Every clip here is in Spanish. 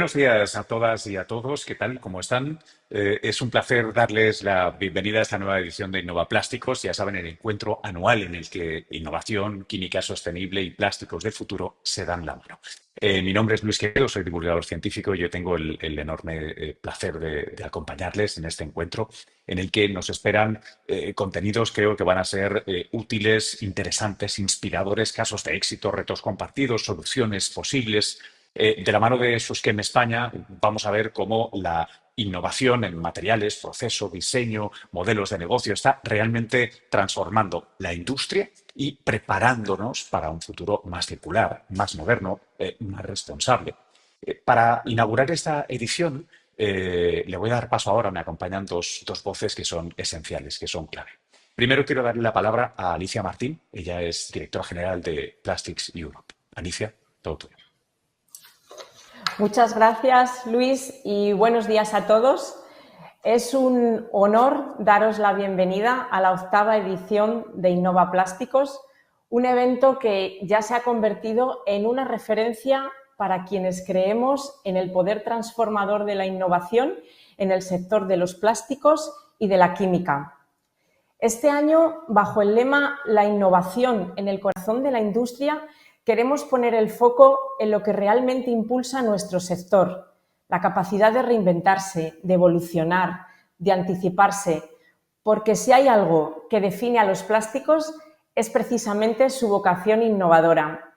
Buenos días a todas y a todos. ¿Qué tal? ¿Cómo están? Es un placer darles la bienvenida a esta nueva edición de Innovaplásticos. Ya saben, el encuentro anual en el que innovación, química sostenible y plásticos del futuro se dan la mano. Mi nombre es Luis Quevedo, soy divulgador científico y yo tengo el enorme placer de acompañarles en este encuentro en el que nos esperan contenidos creo que van a ser útiles, interesantes, inspiradores, casos de éxito, retos compartidos, soluciones posibles. De la mano de Susquem España vamos a ver cómo la innovación en materiales, proceso, diseño, modelos de negocio está realmente transformando la industria y preparándonos para un futuro más circular, más moderno, más responsable. Para inaugurar esta edición, le voy a dar paso ahora, me acompañan dos voces que son esenciales, que son clave. Primero quiero darle la palabra a Alicia Martín, ella es directora general de Plastics Europe. Alicia, todo tuyo. Muchas gracias, Luis, y buenos días a todos. Es un honor daros la bienvenida a la 8ª edición de Innovaplásticos, un evento que ya se ha convertido en una referencia para quienes creemos en el poder transformador de la innovación en el sector de los plásticos y de la química. Este año, bajo el lema "La innovación en el corazón de la industria", queremos poner el foco en lo que realmente impulsa nuestro sector, la capacidad de reinventarse, de evolucionar, de anticiparse, porque si hay algo que define a los plásticos es precisamente su vocación innovadora.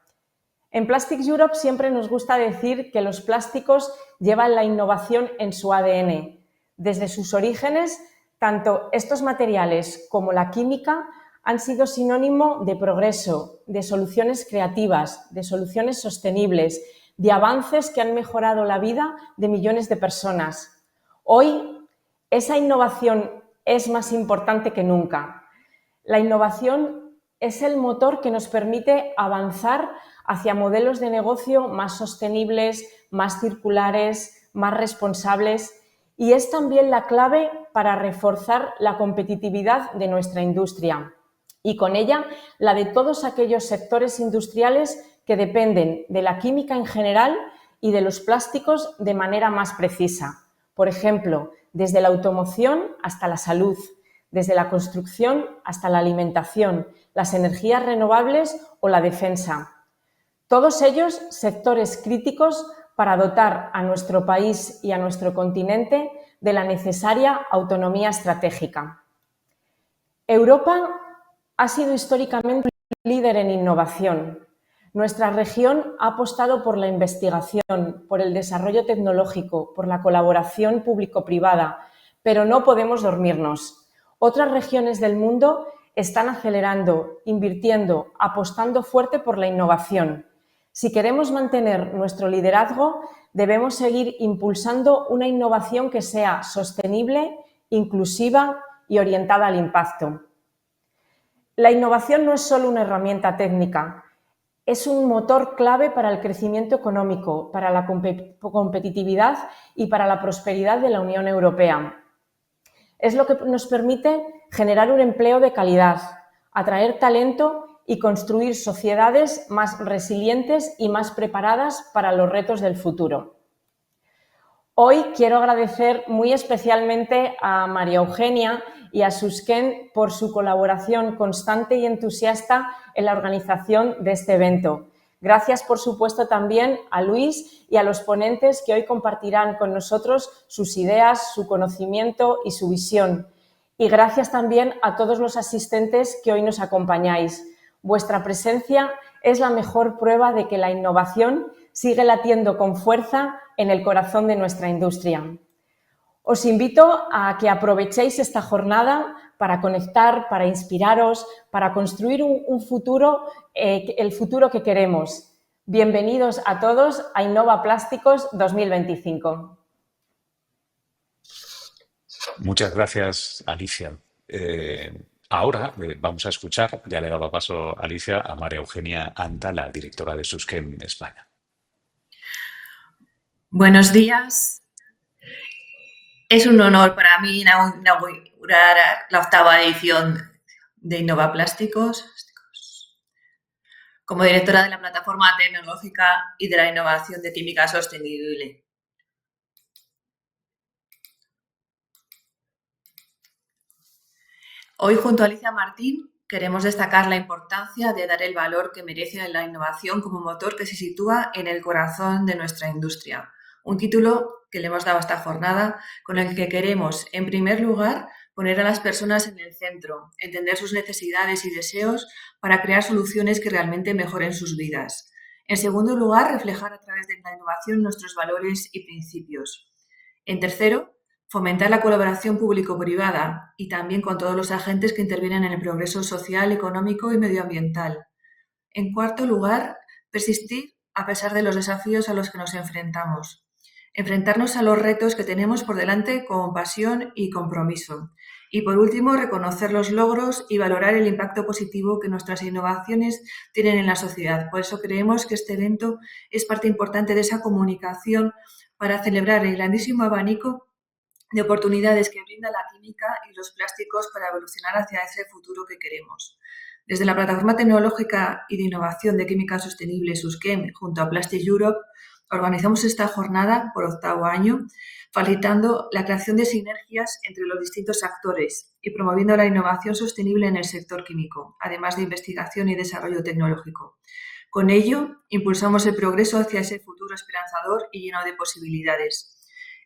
En Plastics Europe siempre nos gusta decir que los plásticos llevan la innovación en su ADN. Desde sus orígenes, tanto estos materiales como la química han sido sinónimo de progreso, de soluciones creativas, de soluciones sostenibles, de avances que han mejorado la vida de millones de personas. Hoy, esa innovación es más importante que nunca. La innovación es el motor que nos permite avanzar hacia modelos de negocio más sostenibles, más circulares, más responsables, y es también la clave para reforzar la competitividad de nuestra industria y con ella la de todos aquellos sectores industriales que dependen de la química en general y de los plásticos de manera más precisa. Por ejemplo, desde la automoción hasta la salud, desde la construcción hasta la alimentación, las energías renovables o la defensa. Todos ellos sectores críticos para dotar a nuestro país y a nuestro continente de la necesaria autonomía estratégica. Europa ha sido históricamente líder en innovación. Nuestra región ha apostado por la investigación, por el desarrollo tecnológico, por la colaboración público-privada, pero no podemos dormirnos. Otras regiones del mundo están acelerando, invirtiendo, apostando fuerte por la innovación. Si queremos mantener nuestro liderazgo, debemos seguir impulsando una innovación que sea sostenible, inclusiva y orientada al impacto. La innovación no es solo una herramienta técnica, es un motor clave para el crecimiento económico, para la competitividad y para la prosperidad de la Unión Europea. Es lo que nos permite generar un empleo de calidad, atraer talento y construir sociedades más resilientes y más preparadas para los retos del futuro. Hoy quiero agradecer muy especialmente a María Eugenia y a Susquem por su colaboración constante y entusiasta en la organización de este evento. Gracias, por supuesto, también a Luis y a los ponentes que hoy compartirán con nosotros sus ideas, su conocimiento y su visión. Y gracias también a todos los asistentes que hoy nos acompañáis. Vuestra presencia es la mejor prueba de que la innovación sigue latiendo con fuerza en el corazón de nuestra industria. Os invito a que aprovechéis esta jornada para conectar, para inspiraros, para construir un futuro, el futuro que queremos. Bienvenidos a todos a Innovaplásticos 2025. Muchas gracias, Alicia. Ahora vamos a escuchar, ya le he dado paso a Alicia, a María Eugenia Anta, la directora de Susquem España. Buenos días. Es un honor para mí inaugurar la 8ª edición de Innovaplásticos como directora de la Plataforma Tecnológica y de la Innovación de Química Sostenible. Hoy, junto a Alicia Martín, queremos destacar la importancia de dar el valor que merece la innovación como motor que se sitúa en el corazón de nuestra industria. Un título que le hemos dado a esta jornada con el que queremos, en primer lugar, poner a las personas en el centro, entender sus necesidades y deseos para crear soluciones que realmente mejoren sus vidas. En segundo lugar, reflejar a través de la innovación nuestros valores y principios. En tercero, fomentar la colaboración público-privada y también con todos los agentes que intervienen en el progreso social, económico y medioambiental. En cuarto lugar, persistir a pesar de los desafíos a los que nos enfrentamos. Enfrentarnos a los retos que tenemos por delante con pasión y compromiso. Y por último, reconocer los logros y valorar el impacto positivo que nuestras innovaciones tienen en la sociedad. Por eso creemos que este evento es parte importante de esa comunicación para celebrar el grandísimo abanico de oportunidades que brinda la química y los plásticos para evolucionar hacia ese futuro que queremos. Desde la Plataforma Tecnológica y de Innovación de Química Sostenible, SUSQUEM, junto a Plastic Europe, organizamos esta jornada por 8º año, facilitando la creación de sinergias entre los distintos actores y promoviendo la innovación sostenible en el sector químico, además de investigación y desarrollo tecnológico. Con ello, impulsamos el progreso hacia ese futuro esperanzador y lleno de posibilidades.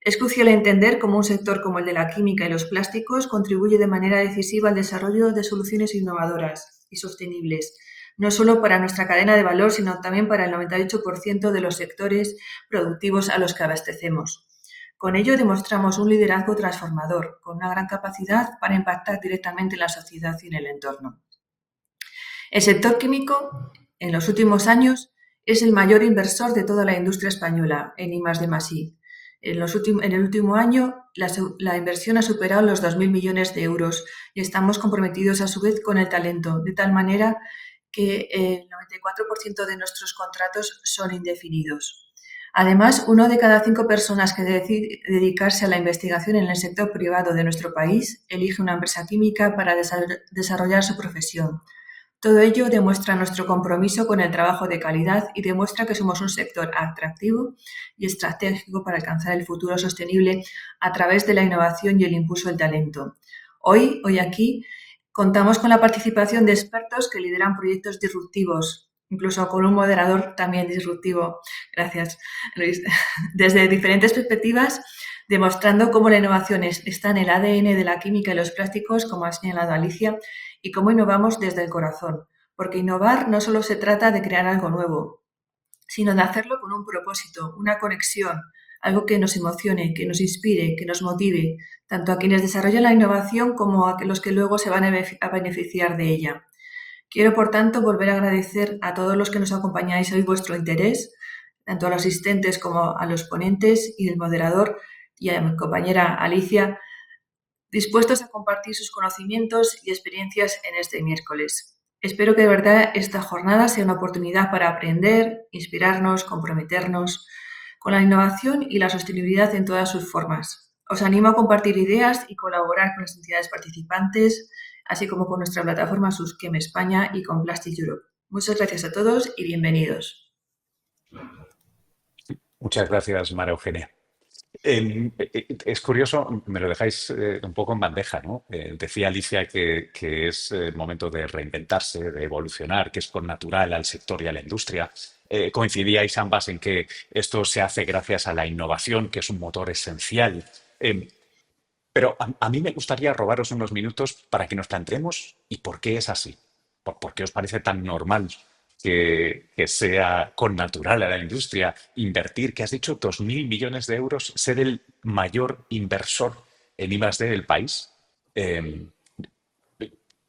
Es crucial entender cómo un sector como el de la química y los plásticos contribuye de manera decisiva al desarrollo de soluciones innovadoras y sostenibles, no solo para nuestra cadena de valor, sino también para el 98% de los sectores productivos a los que abastecemos. Con ello demostramos un liderazgo transformador, con una gran capacidad para impactar directamente en la sociedad y en el entorno. El sector químico, en los últimos años, es el mayor inversor de toda la industria española en I+D+I. En el último año, la inversión ha superado los 2.000 millones de euros y estamos comprometidos a su vez con el talento, de tal manera que el 94% de nuestros contratos son indefinidos. Además, 1 de cada 5 personas que decide dedicarse a la investigación en el sector privado de nuestro país elige una empresa química para desarrollar su profesión. Todo ello demuestra nuestro compromiso con el trabajo de calidad y demuestra que somos un sector atractivo y estratégico para alcanzar el futuro sostenible a través de la innovación y el impulso del talento. Hoy aquí, contamos con la participación de expertos que lideran proyectos disruptivos, incluso con un moderador también disruptivo. Gracias, Luis. Desde diferentes perspectivas, demostrando cómo la innovación está en el ADN de la química y los plásticos, como ha señalado Alicia, y cómo innovamos desde el corazón, porque innovar no solo se trata de crear algo nuevo, sino de hacerlo con un propósito, una conexión, algo que nos emocione, que nos inspire, que nos motive, tanto a quienes desarrollan la innovación como a los que luego se van a beneficiar de ella. Quiero, por tanto, volver a agradecer a todos los que nos acompañáis hoy vuestro interés, tanto a los asistentes como a los ponentes y el moderador y a mi compañera Alicia, dispuestos a compartir sus conocimientos y experiencias en este miércoles. Espero que de verdad esta jornada sea una oportunidad para aprender, inspirarnos, comprometernos con la innovación y la sostenibilidad en todas sus formas. Os animo a compartir ideas y colaborar con las entidades participantes, así como con nuestra plataforma SUSQUEM España y con Plastic Europe. Muchas gracias a todos y bienvenidos. Muchas gracias, María Eugenia. Es curioso, me lo dejáis un poco en bandeja, ¿no? Decía Alicia que es el momento de reinventarse, de evolucionar, que es connatural al sector y a la industria. Coincidíais ambas en que esto se hace gracias a la innovación, que es un motor esencial. Pero a mí me gustaría robaros unos minutos para que nos planteemos y por qué es así. ¿Por qué os parece tan normal que sea connatural a la industria invertir, que has dicho, 2.000 millones de euros, ser el mayor inversor en I+D del país?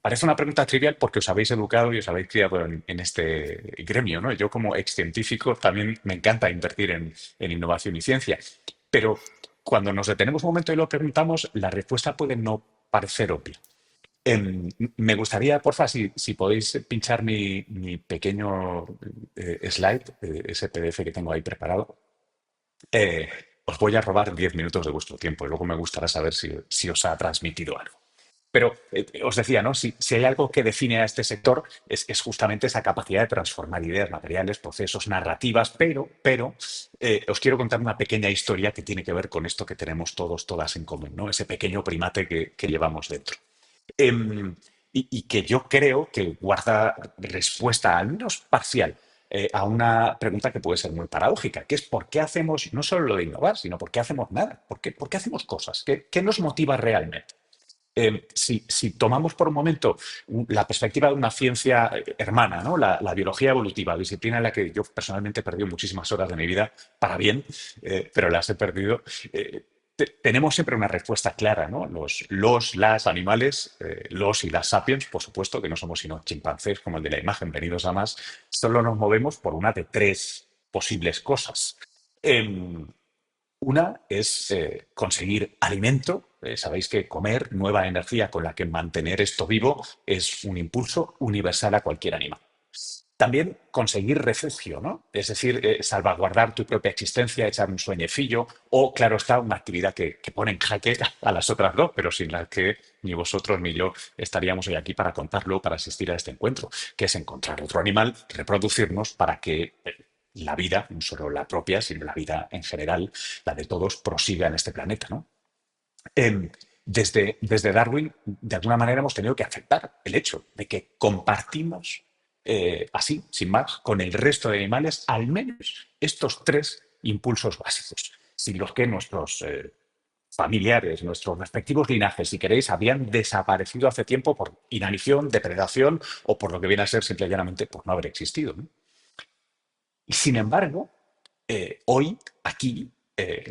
Parece una pregunta trivial porque os habéis educado y os habéis criado en este gremio, ¿no? Yo como ex-científico también me encanta invertir en innovación y ciencia. Pero cuando nos detenemos un momento y lo preguntamos, la respuesta puede no parecer obvia. Me gustaría, porfa, si podéis pinchar mi pequeño slide, ese PDF que tengo ahí preparado. Os voy a robar 10 minutos de vuestro tiempo y luego me gustará saber si os ha transmitido algo. Pero os decía, ¿no? Si hay algo que define a este sector es justamente esa capacidad de transformar ideas, materiales, procesos, narrativas, pero os quiero contar una pequeña historia que tiene que ver con esto que tenemos todas en común, ¿no? Ese pequeño primate que llevamos dentro. Em, y que yo creo que guarda respuesta, al menos parcial, a una pregunta que puede ser muy paradójica, que es ¿por qué hacemos no solo lo de innovar, sino por qué hacemos nada? ¿Por qué hacemos cosas? ¿Qué nos motiva realmente? Si tomamos por un momento la perspectiva de una ciencia hermana, ¿no? La biología evolutiva, disciplina en la que yo personalmente he perdido muchísimas horas de mi vida para bien, pero las he perdido. Tenemos siempre una respuesta clara, ¿no? Las animales, los y las sapiens, por supuesto, que no somos sino chimpancés como el de la imagen, venidos a más, solo nos movemos por una de tres posibles cosas. Em, una es conseguir alimento. Sabéis que comer, nueva energía con la que mantener esto vivo, es un impulso universal a cualquier animal. También conseguir refugio, ¿no? Es decir, salvaguardar tu propia existencia, echar un sueñecillo o, claro está, una actividad que pone en jaque a las otras dos, pero sin la que ni vosotros ni yo estaríamos hoy aquí para contarlo, para asistir a este encuentro, que es encontrar otro animal, reproducirnos para que la vida, no solo la propia, sino la vida en general, la de todos, prosiga en este planeta, ¿no? Em, desde Darwin, de alguna manera hemos tenido que aceptar el hecho de que compartimos así, sin más, con el resto de animales, al menos estos tres impulsos básicos, sin los que nuestros familiares, nuestros respectivos linajes, si queréis, habían desaparecido hace tiempo por inanición, depredación o por lo que viene a ser simple y llanamente por no haber existido, ¿no? Y sin embargo, hoy, aquí,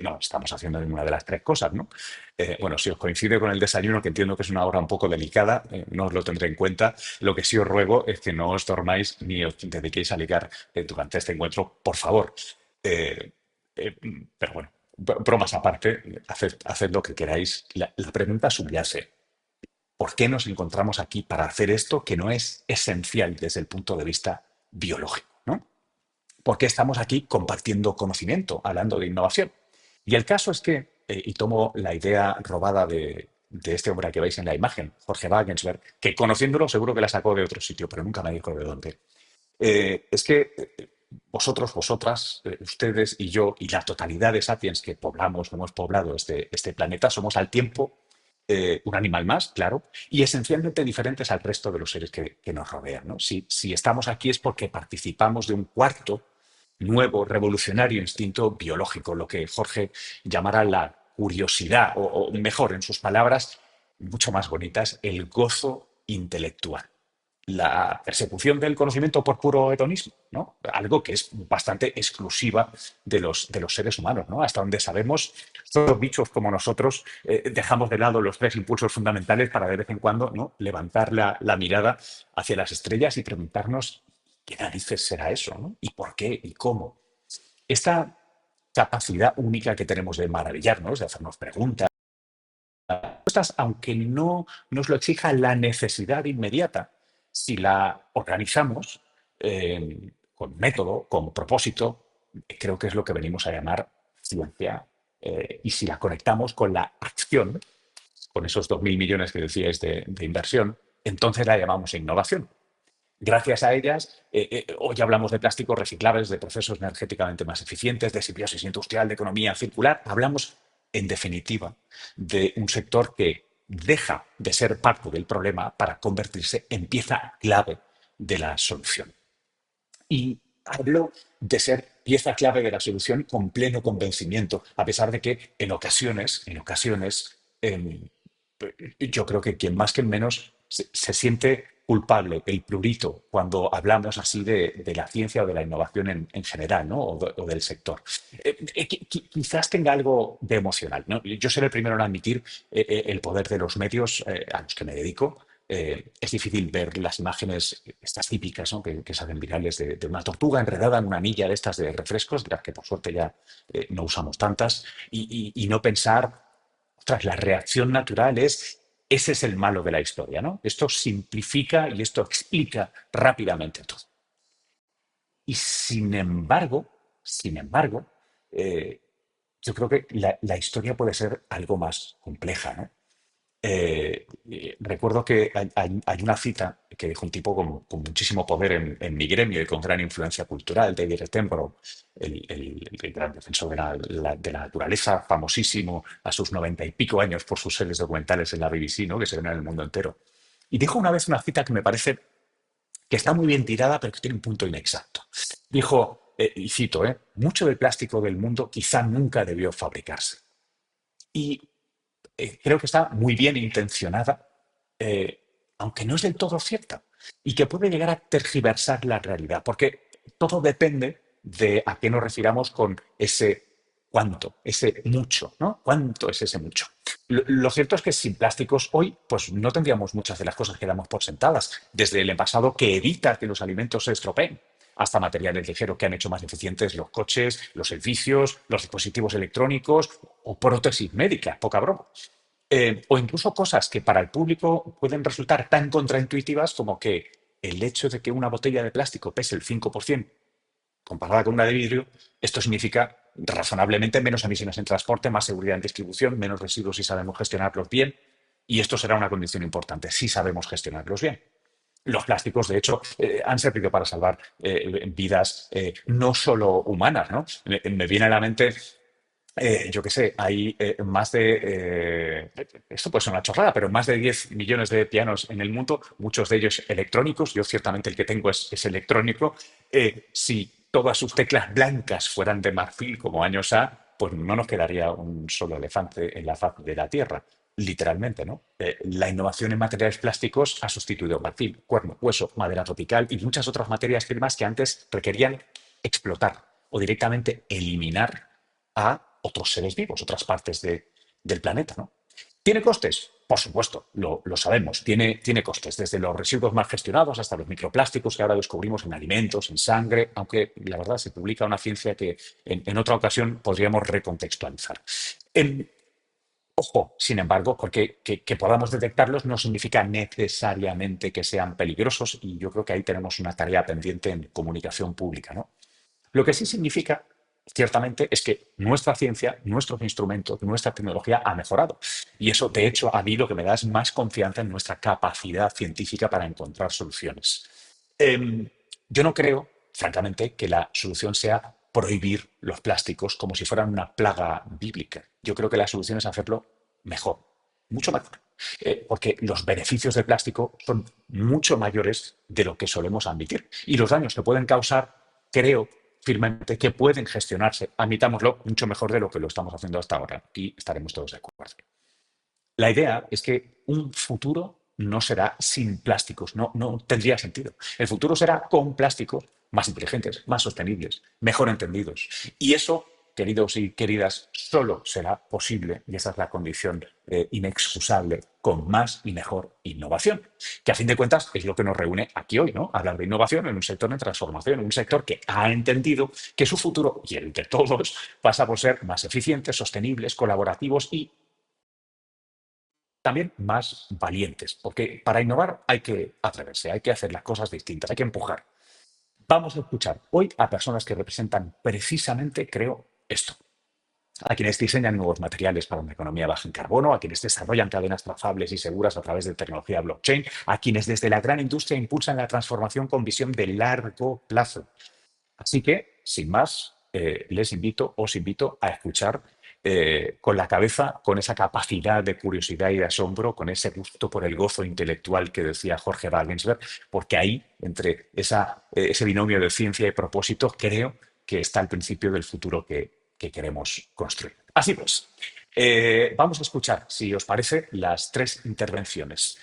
no estamos haciendo ninguna de las tres cosas, ¿no? Bueno, si os coincide con el desayuno, que entiendo que es una hora un poco delicada, no os lo tendré en cuenta. Lo que sí os ruego es que no os dormáis ni os dediquéis a ligar durante este encuentro, por favor. Eh, eh, pero bueno, bromas aparte, haced lo que queráis. La pregunta subyace. ¿Por qué nos encontramos aquí para hacer esto que no es esencial desde el punto de vista biológico, ¿no? Porque estamos aquí compartiendo conocimiento, hablando de innovación. Y el caso es que, y tomo la idea robada de este hombre que veis en la imagen, Jorge Wagensberg, que conociéndolo seguro que la sacó de otro sitio, pero nunca me dijo de dónde. Es que vosotros, vosotras, ustedes y yo y la totalidad de sapiens que poblamos, hemos poblado este planeta, somos al tiempo un animal más, claro, y esencialmente diferentes al resto de los seres que nos rodean, ¿no? Si estamos aquí es porque participamos de un cuarto nuevo, revolucionario instinto biológico, lo que Jorge llamará la curiosidad, o mejor, en sus palabras mucho más bonitas, el gozo intelectual, la persecución del conocimiento por puro hedonismo, ¿no? Algo que es bastante exclusiva de los seres humanos, ¿no? Hasta donde sabemos, todos bichos como nosotros dejamos de lado los tres impulsos fundamentales para de vez en cuando, ¿no? Levantar la mirada hacia las estrellas y preguntarnos qué narices será eso, ¿no? ¿Y por qué? ¿Y cómo? Esta capacidad única que tenemos de maravillarnos, de hacernos preguntas, aunque no nos lo exija la necesidad inmediata, si la organizamos con método, con propósito, creo que es lo que venimos a llamar ciencia, y si la conectamos con la acción, con esos 2.000 millones que decíais de inversión, entonces la llamamos innovación. Gracias a ellas, hoy hablamos de plásticos reciclables, de procesos energéticamente más eficientes, de simbiosis industrial, de economía circular. Hablamos, en definitiva, de un sector que deja de ser parte del problema para convertirse en pieza clave de la solución. Y hablo de ser pieza clave de la solución con pleno convencimiento, a pesar de que en ocasiones, yo creo que quien más que menos se siente culpable, el prurito, cuando hablamos así de la ciencia o de la innovación en general, ¿no? O del sector. Quizás tenga algo de emocional, ¿no? Yo seré el primero en admitir el poder de los medios a los que me dedico. Es difícil ver las imágenes, estas típicas, ¿no? que se hacen virales de una tortuga enredada en una anilla de estas de refrescos, de las que por suerte ya no usamos tantas, y no pensar, ostras, la reacción natural ese es el malo de la historia, ¿no? Esto simplifica y esto explica rápidamente todo. Y sin embargo, eh, yo creo que la historia puede ser algo más compleja, ¿no? Recuerdo que hay una cita que dijo un tipo con muchísimo poder en mi gremio y con gran influencia cultural, David Attenborough, el gran defensor de la naturaleza, famosísimo a sus 90 y pico años por sus series documentales en la BBC, ¿no? Que se ven en el mundo entero. Y dijo una vez una cita que me parece que está muy bien tirada, pero que tiene un punto inexacto. Dijo, y cito, mucho del plástico del mundo quizá nunca debió fabricarse. Y creo que está muy bien intencionada, eh, aunque no es del todo cierta, y que puede llegar a tergiversar la realidad, porque todo depende de a qué nos refiramos con ese cuánto, ese mucho, ¿no? ¿Cuánto es ese mucho? Lo cierto es que sin plásticos hoy, pues no tendríamos muchas de las cosas que damos por sentadas, desde el envasado que evita que los alimentos se estropeen, hasta materiales ligeros que han hecho más eficientes los coches, los edificios, los dispositivos electrónicos o prótesis médicas, poca broma. O incluso cosas que para el público pueden resultar tan contraintuitivas como que el hecho de que una botella de plástico pese el 5% comparada con una de vidrio, esto significa razonablemente menos emisiones en transporte, más seguridad en distribución, menos residuos si sabemos gestionarlos bien. Y esto será una condición importante si sabemos gestionarlos bien. Los plásticos, de hecho, han servido para salvar vidas no solo humanas, ¿no? Me viene a la mente yo qué sé, hay más de, esto puede ser una chorrada, pero más de 10 millones de pianos en el mundo, muchos de ellos electrónicos. Yo ciertamente el que tengo es electrónico. Si todas sus teclas blancas fueran de marfil como años A, pues no nos quedaría un solo elefante en la faz de la Tierra, literalmente, ¿no? La innovación en materiales plásticos ha sustituido marfil, cuerno, hueso, madera tropical y muchas otras materias primas que antes requerían explotar o directamente eliminar a otros seres vivos, otras partes del planeta, ¿no? ¿Tiene costes? Por supuesto, lo sabemos, tiene costes, desde los residuos mal gestionados hasta los microplásticos que ahora descubrimos en alimentos, en sangre, aunque la verdad se publica una ciencia que en otra ocasión podríamos recontextualizar. En, Ojo, sin embargo, porque que podamos detectarlos no significa necesariamente que sean peligrosos y yo creo que ahí tenemos una tarea pendiente en comunicación pública, ¿no? Lo que sí significa, ciertamente, es que nuestra ciencia, nuestros instrumentos, nuestra tecnología ha mejorado. Y eso, de hecho, a mí lo que me da es más confianza en nuestra capacidad científica para encontrar soluciones. Em, yo no creo, francamente, que la solución sea prohibir los plásticos como si fueran una plaga bíblica. Yo creo que la solución es hacerlo mejor, mucho mejor. Porque los beneficios del plástico son mucho mayores de lo que solemos admitir. Y los daños que pueden causar, creo firmemente que pueden gestionarse, admitámoslo, mucho mejor de lo que lo estamos haciendo hasta ahora. Aquí estaremos todos de acuerdo. La idea es que un futuro no será sin plásticos, no tendría sentido. El futuro será con plásticos más inteligentes, más sostenibles, mejor entendidos. Y eso, queridos y queridas, solo será posible, y esa es la condición inexcusable, con más y mejor innovación, que a fin de cuentas es lo que nos reúne aquí hoy, ¿no? Hablar de innovación en un sector de transformación, en un sector que ha entendido que su futuro, y el de todos, pasa por ser más eficientes, sostenibles, colaborativos y también más valientes, porque para innovar hay que atreverse, hay que hacer las cosas distintas, hay que empujar. Vamos a escuchar hoy a personas que representan precisamente, creo, esto. A quienes diseñan nuevos materiales para una economía baja en carbono, a quienes desarrollan cadenas trazables y seguras a través de tecnología blockchain, a quienes desde la gran industria impulsan la transformación con visión de largo plazo. Así que, sin más, os invito a escuchar con la cabeza, con esa capacidad de curiosidad y de asombro, con ese gusto por el gozo intelectual que decía Jorge Wagensberg, porque ahí, entre ese binomio de ciencia y propósito, creo que está el principio del futuro que queremos construir. Así pues, vamos a escuchar, si os parece, las tres intervenciones.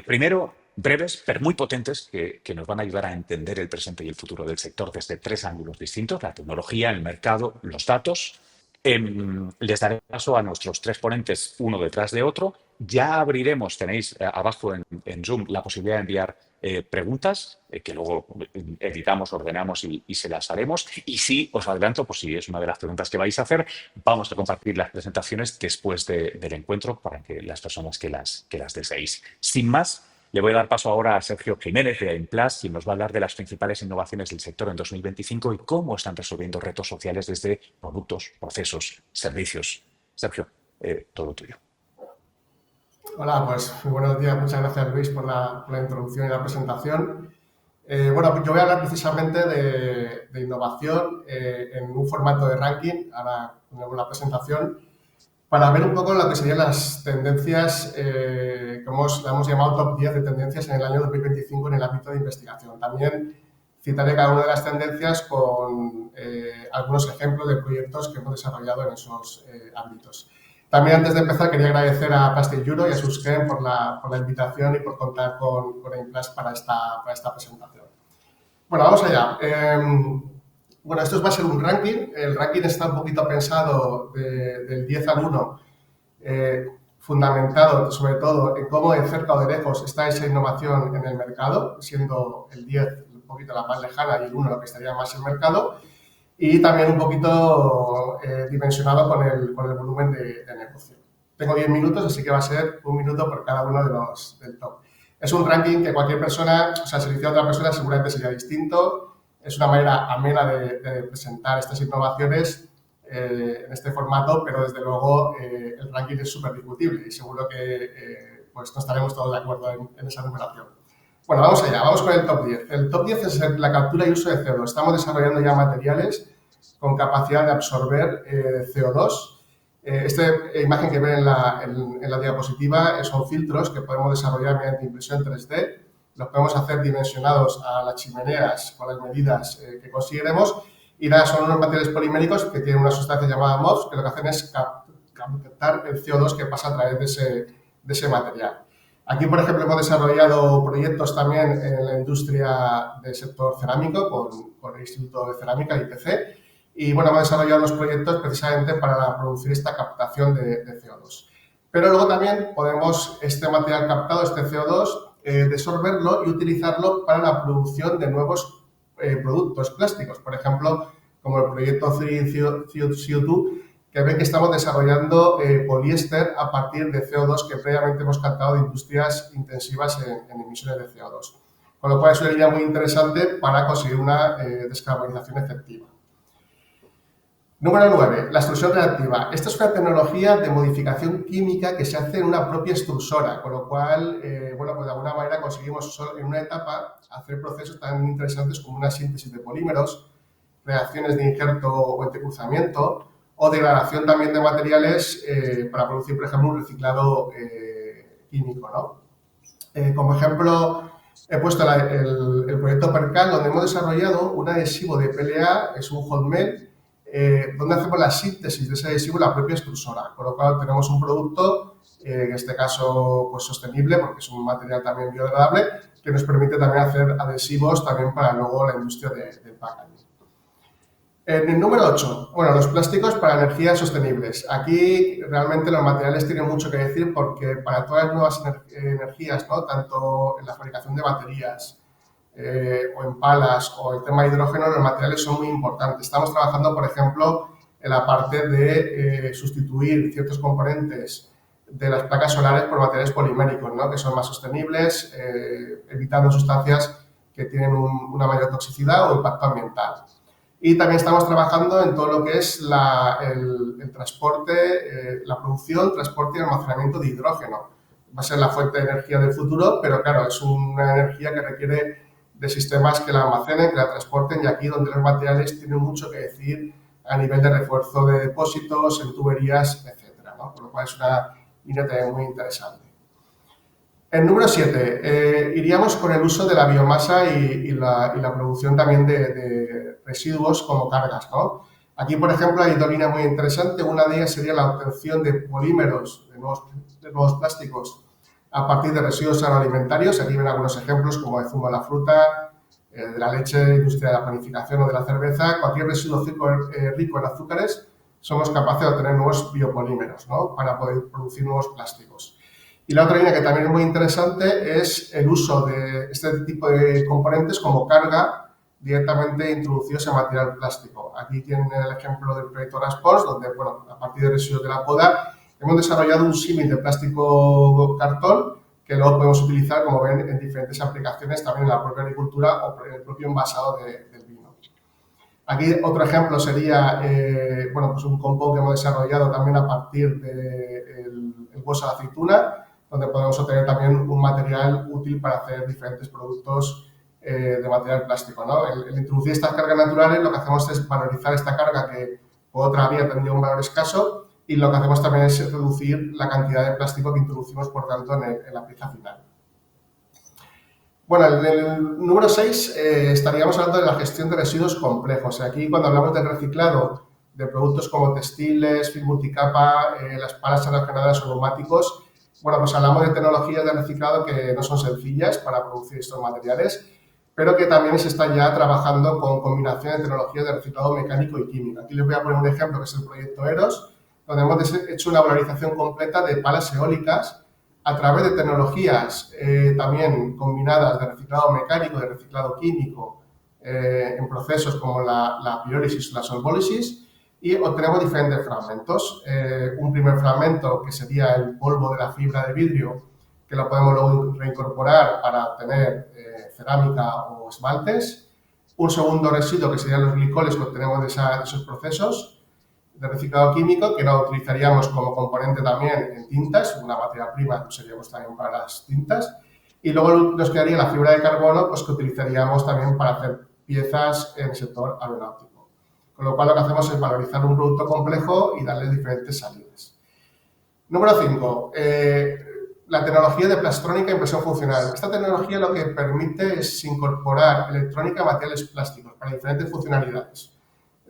Primero, breves, pero muy potentes, que nos van a ayudar a entender el presente y el futuro del sector desde tres ángulos distintos: la tecnología, el mercado, los datos. Les daré paso a nuestros tres ponentes, uno detrás de otro. Ya abriremos, tenéis abajo en Zoom la posibilidad de enviar preguntas que luego editamos, ordenamos y se las haremos. Y sí, os adelanto, por si es una de las preguntas que vais a hacer, vamos a compartir las presentaciones después del encuentro para que las personas que las deseéis. Sin más, le voy a dar paso ahora a Sergio Jiménez de Aimplas, quien nos va a hablar de las principales innovaciones del sector en 2025 y cómo están resolviendo retos sociales desde productos, procesos, servicios. Sergio, todo tuyo. Hola, pues muy buenos días. Muchas gracias, Luis, por la introducción y la presentación. Bueno, pues yo voy a hablar precisamente de innovación en un formato de ranking, ahora con la presentación. para ver un poco lo que serían las tendencias que la hemos llamado top 10 de tendencias en el año 2025 en el ámbito de investigación. También citaré cada una de las tendencias con algunos ejemplos de proyectos que hemos desarrollado en esos ámbitos. También, antes de empezar, quería agradecer a Plastic Euro y a Susken por la invitación y por contar con Aimplast para esta presentación. Bueno, vamos allá. Bueno, esto va a ser un ranking. El ranking está un poquito pensado del 10 al 1, fundamentado sobre todo en cómo de cerca o de lejos está esa innovación en el mercado, siendo el 10 un poquito la más lejana y el 1 lo que estaría más en mercado, y también un poquito dimensionado con el volumen de negocio. Tengo 10 minutos, así que va a ser un minuto por cada uno de los del top. Es un ranking que cualquier persona, o sea, si lo hiciera otra persona, seguramente sería distinto. Es una manera amena de presentar estas innovaciones en este formato, pero desde luego el ranking es súper discutible y seguro que pues no estaremos todos de acuerdo en esa numeración. Bueno, vamos allá, vamos con el top 10. El top 10 es la captura y uso de CO2. Estamos desarrollando ya materiales con capacidad de absorber CO2. Esta imagen que ven en la diapositiva son filtros que podemos desarrollar mediante impresión 3D. Los podemos hacer dimensionados a las chimeneas con las medidas que consideremos, y nada, son unos materiales poliméricos que tienen una sustancia llamada MOFs que lo que hacen es captar el CO2 que pasa a través de ese material. Aquí, por ejemplo, hemos desarrollado proyectos también en la industria del sector cerámico con el Instituto de Cerámica, IPC, y bueno, hemos desarrollado los proyectos precisamente para producir esta captación de CO2. Pero luego también podemos este material captado, este CO2, desorberlo y utilizarlo para la producción de nuevos productos plásticos. Por ejemplo, como el proyecto 3CO2, que ven que estamos desarrollando poliéster a partir de CO2 que previamente hemos captado de industrias intensivas en emisiones de CO2. Con lo cual es una línea muy interesante para conseguir una descarbonización efectiva. Número 9, la extrusión reactiva. Esta es una tecnología de modificación química que se hace en una propia extrusora, con lo cual, bueno, pues de alguna manera conseguimos solo en una etapa hacer procesos tan interesantes como una síntesis de polímeros, reacciones de injerto o entrecruzamiento, o degradación también de materiales para producir, por ejemplo, un reciclado químico, ¿no? Como ejemplo, he puesto el proyecto Percal, donde hemos desarrollado un adhesivo de PLA, es un hot melt, donde hacemos la síntesis de ese adhesivo en la propia extrusora, con lo cual tenemos un producto, en este caso pues sostenible, porque es un material también biodegradable, que nos permite también hacer adhesivos también para luego la industria del packaging. En el número 8, bueno, los plásticos para energías sostenibles. Aquí realmente los materiales tienen mucho que decir porque para todas las nuevas energías, ¿no? Tanto en la fabricación de baterías, o en palas o el tema de hidrógeno, los materiales son muy importantes. Estamos trabajando, por ejemplo, en la parte de sustituir ciertos componentes de las placas solares por materiales poliméricos, ¿no? Que son más sostenibles, evitando sustancias que tienen una mayor toxicidad o impacto ambiental. Y también estamos trabajando en todo lo que es el transporte, la producción, transporte y almacenamiento de hidrógeno. Va a ser la fuente de energía del futuro, pero claro, es una energía que requiere de sistemas que la almacenen, que la transporten, y aquí donde los materiales tienen mucho que decir a nivel de refuerzo de depósitos, en tuberías, etcétera, ¿no? Por lo cual es una línea también muy interesante. En número 7, iríamos con el uso de la biomasa y la producción también de residuos como cargas, ¿no? Aquí, por ejemplo, hay dos líneas muy interesantes. Una de ellas sería la obtención de polímeros, de nuevos plásticos, a partir de residuos agroalimentarios. Aquí ven algunos ejemplos como el zumo de la fruta, de la leche, industria de la panificación o de la cerveza. Cualquier residuo rico en azúcares, somos capaces de obtener nuevos biopolímeros, ¿no? Para poder producir nuevos plásticos. Y la otra línea que también es muy interesante es el uso de este tipo de componentes como carga directamente introducidos en material plástico. Aquí tienen el ejemplo del proyecto Raspors, donde, bueno, a partir de residuos de la poda, hemos desarrollado un símil de plástico cartón que luego podemos utilizar, como ven, en diferentes aplicaciones, también en la propia agricultura o en el propio envasado del vino. Aquí otro ejemplo sería, bueno, pues un compound que hemos desarrollado también a partir del hueso de aceituna, donde podemos obtener también un material útil para hacer diferentes productos de material plástico, ¿no? El introducir estas cargas naturales, lo que hacemos es valorizar esta carga que por otra vía tendría un valor escaso, y lo que hacemos también es reducir la cantidad de plástico que introducimos, por tanto, en la pieza final. Bueno, en el número 6 estaríamos hablando de la gestión de residuos complejos. Aquí, cuando hablamos del reciclado de productos como textiles, film multicapa, las palas halogenadas o neumáticos, bueno, pues hablamos de tecnologías de reciclado que no son sencillas para producir estos materiales, pero que también se está ya trabajando con combinación de tecnologías de reciclado mecánico y químico. Aquí les voy a poner un ejemplo que es el proyecto EROS, donde hemos hecho una valorización completa de palas eólicas a través de tecnologías también combinadas de reciclado mecánico, de reciclado químico, en procesos como la pirólisis o la solvólisis, y obtenemos diferentes fragmentos. Un primer fragmento que sería el polvo de la fibra de vidrio, que lo podemos luego reincorporar para obtener cerámica o esmaltes. Un segundo residuo que serían los glicoles que obtenemos de esos procesos de reciclado químico, que lo utilizaríamos como componente también en tintas, una materia prima que usaríamos también para las tintas. Y luego nos quedaría la fibra de carbono, pues que utilizaríamos también para hacer piezas en el sector aeronáutico. Con lo cual lo que hacemos es valorizar un producto complejo y darle diferentes salidas. Número 5. La tecnología de plastrónica e impresión funcional. Esta tecnología lo que permite es incorporar electrónica a materiales plásticos para diferentes funcionalidades.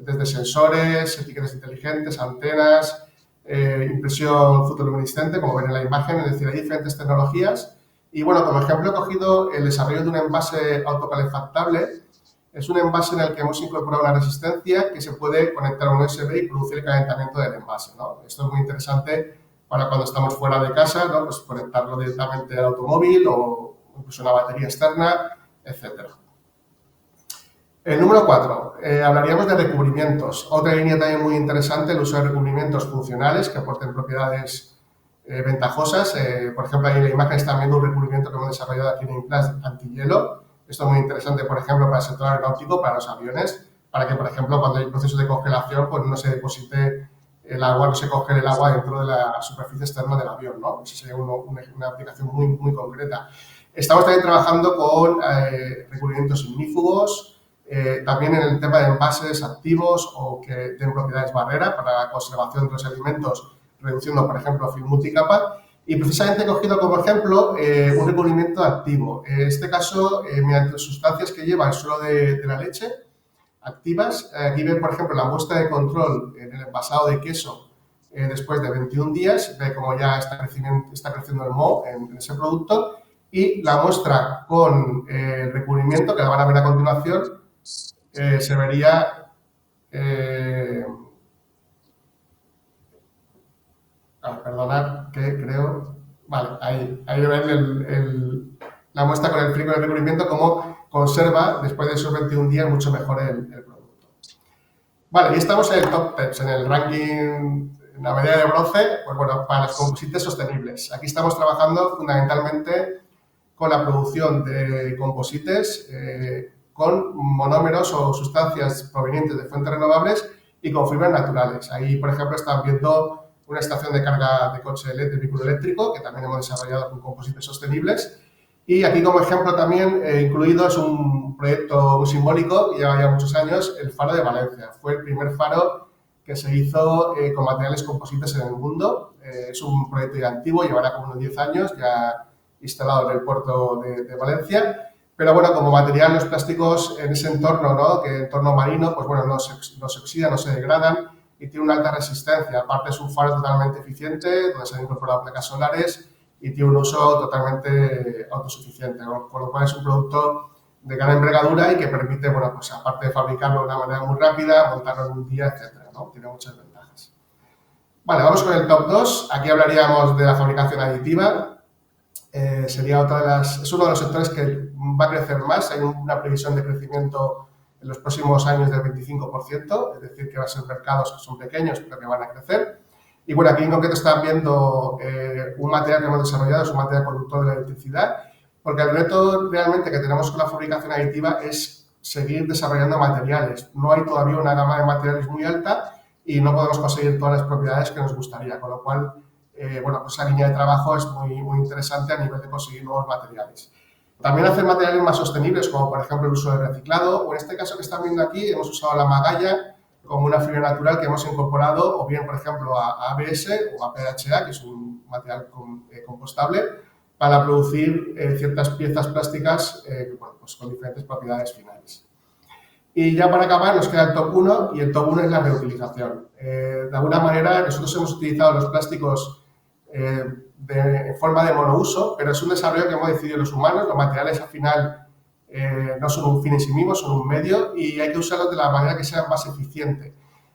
Desde sensores, etiquetas inteligentes, antenas, impresión fotoluminiscente, como ven en la imagen, es decir, hay diferentes tecnologías. Y bueno, como ejemplo he cogido el desarrollo de un envase autocalefactable. Es un envase en el que hemos incorporado una resistencia que se puede conectar a un USB y producir el calentamiento del envase, ¿no? Esto es muy interesante para cuando estamos fuera de casa, ¿no? Pues conectarlo directamente al automóvil o incluso una batería externa, etcétera. El número 4, hablaríamos de recubrimientos. Otra línea también muy interesante, el uso de recubrimientos funcionales que aporten propiedades ventajosas. Por ejemplo, ahí en la imagen están viendo un recubrimiento que hemos desarrollado aquí en Implast antihielo. Esto es muy interesante, por ejemplo, para el sector aeronáutico, para los aviones, para que, por ejemplo, cuando hay procesos de congelación, pues no se deposite el agua, no se congele el agua dentro de la superficie externa del avión, ¿no? Esa sería una aplicación muy concreta. Estamos también trabajando con recubrimientos ignífugos, también en el tema de envases activos o que den propiedades barrera para la conservación de los alimentos, reduciendo, por ejemplo, film multicapa. Y precisamente he cogido como ejemplo un recubrimiento activo. En este caso, mediante sustancias que lleva el suelo de la leche, activas. Aquí ven, por ejemplo, la muestra de control en el envasado de queso después de 21 días, ve cómo ya está creciendo el moho en ese producto. Y la muestra con el recubrimiento, que la van a ver a continuación, se vería... perdonad, que creo... Vale, ahí ven la muestra con el frío y el recubrimiento, cómo conserva, después de esos 21 días, mucho mejor el producto. Vale, y estamos en el top 10, en el ranking, en la medalla de bronce, pues bueno, para los composites sostenibles. Aquí estamos trabajando fundamentalmente con la producción de composites con monómeros o sustancias provenientes de fuentes renovables y con fibras naturales. Ahí, por ejemplo, están viendo una estación de carga de coche de vehículo eléctrico, que también hemos desarrollado con composites sostenibles. Y aquí, como ejemplo, también incluido es un proyecto muy simbólico, lleva ya muchos años, el Faro de Valencia. Fue el primer faro que se hizo con materiales composites en el mundo. Es un proyecto ya antiguo, llevará como unos 10 años, ya instalado en el puerto de Valencia. Pero bueno, como material, los plásticos en ese entorno, ¿no? Que entorno marino, pues bueno, no se oxidan, no se degradan y tiene una alta resistencia. Aparte es un faro totalmente eficiente, donde se han incorporado placas solares y tiene un uso totalmente autosuficiente, ¿no? Con lo cual es un producto de gran envergadura y que permite, bueno, pues aparte de fabricarlo de una manera muy rápida, montarlo en un día, etcétera, ¿no? Tiene muchas ventajas. Vale, vamos con el top 2. Aquí hablaríamos de la fabricación aditiva. Sería es uno de los sectores que va a crecer más. Hay una previsión de crecimiento en los próximos años del 25%, es decir, que va a ser mercados que son pequeños pero que van a crecer. Y bueno, aquí en concreto están viendo un material que hemos desarrollado, es un material conductor de la electricidad, porque el reto realmente que tenemos con la fabricación aditiva es seguir desarrollando materiales. No hay todavía una gama de materiales muy alta y no podemos conseguir todas las propiedades que nos gustaría, con lo cual, bueno, pues esa línea de trabajo es muy interesante a nivel de conseguir nuevos materiales. También hacer materiales más sostenibles, como por ejemplo el uso del reciclado, o en este caso que están viendo aquí, hemos usado la magalla como una fibra natural que hemos incorporado o bien, por ejemplo, a ABS o a PHA, que es un material compostable, para producir ciertas piezas plásticas bueno, pues con diferentes propiedades finales. Y ya para acabar nos queda el top 1 y el top 1 es la reutilización. De alguna manera nosotros hemos utilizado los plásticos en forma de monouso, pero es un desarrollo que hemos decidido los humanos. Los materiales al final no son un fin en sí mismos, son un medio y hay que usarlos de la manera que sea más eficiente.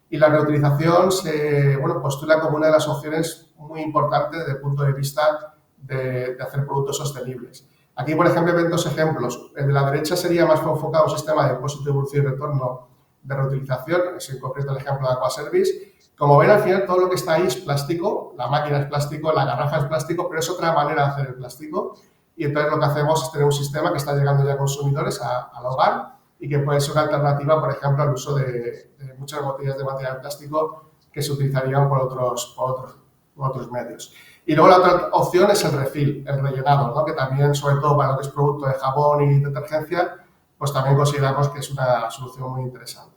Y la reutilización se postula como una de las opciones muy importantes desde el punto de vista de hacer productos sostenibles. Aquí, por ejemplo, ven dos ejemplos. El de la derecha sería más enfocado a un sistema de depósito, evolución y retorno de reutilización, es en concreto el ejemplo de Aquaservice. Como ven, al final todo lo que está ahí es plástico, la máquina es plástico, la garrafa es plástico, pero es otra manera de hacer el plástico. Y entonces lo que hacemos es tener un sistema que está llegando ya a consumidores al hogar y que puede ser una alternativa, por ejemplo, al uso de muchas botellas de material plástico que se utilizarían por otros medios. Y luego la otra opción es el refill, el rellenado, ¿no? Que también, sobre todo para lo que es producto de jabón y detergencia, pues también consideramos que es una solución muy interesante.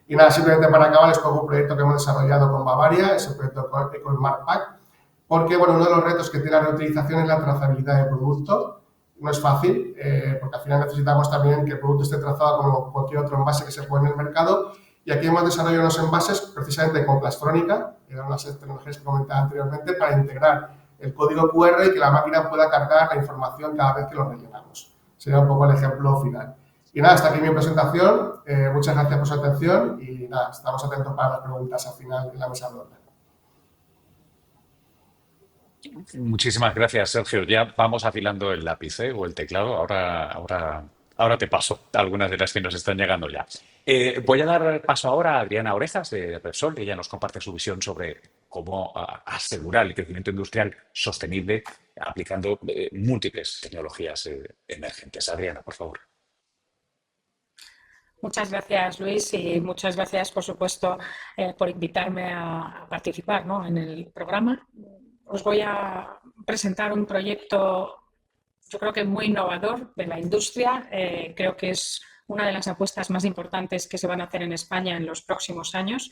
Y nada, simplemente para acabar les pongo un proyecto que hemos desarrollado con Bavaria, es el proyecto EcoSmart Pack, porque bueno, uno de los retos que tiene la reutilización es la trazabilidad del producto. No es fácil, porque al final necesitamos también que el producto esté trazado como cualquier otro envase que se pone en el mercado. Y aquí hemos desarrollado unos envases precisamente con Plastrónica, que eran las tecnologías que comentaba anteriormente, para integrar el código QR y que la máquina pueda cargar la información cada vez que lo rellenamos. Sería un poco el ejemplo final. Y nada, hasta aquí mi presentación. Muchas gracias por su atención y nada, estamos atentos para las preguntas al final en la mesa redonda. Muchísimas gracias, Sergio. Ya vamos afilando el lápiz, o el teclado. Ahora te paso algunas de las que nos están llegando ya. Voy a dar paso ahora a Adriana Orejas de Repsol, que ella nos comparte su visión sobre cómo asegurar el crecimiento industrial sostenible aplicando múltiples tecnologías emergentes. Adriana, por favor. Muchas gracias, Luis, y muchas gracias, por supuesto, por invitarme a participar, ¿no?, en el programa. Os voy a presentar un proyecto, yo creo que muy innovador de la industria. Creo que es una de las apuestas más importantes que se van a hacer en España en los próximos años.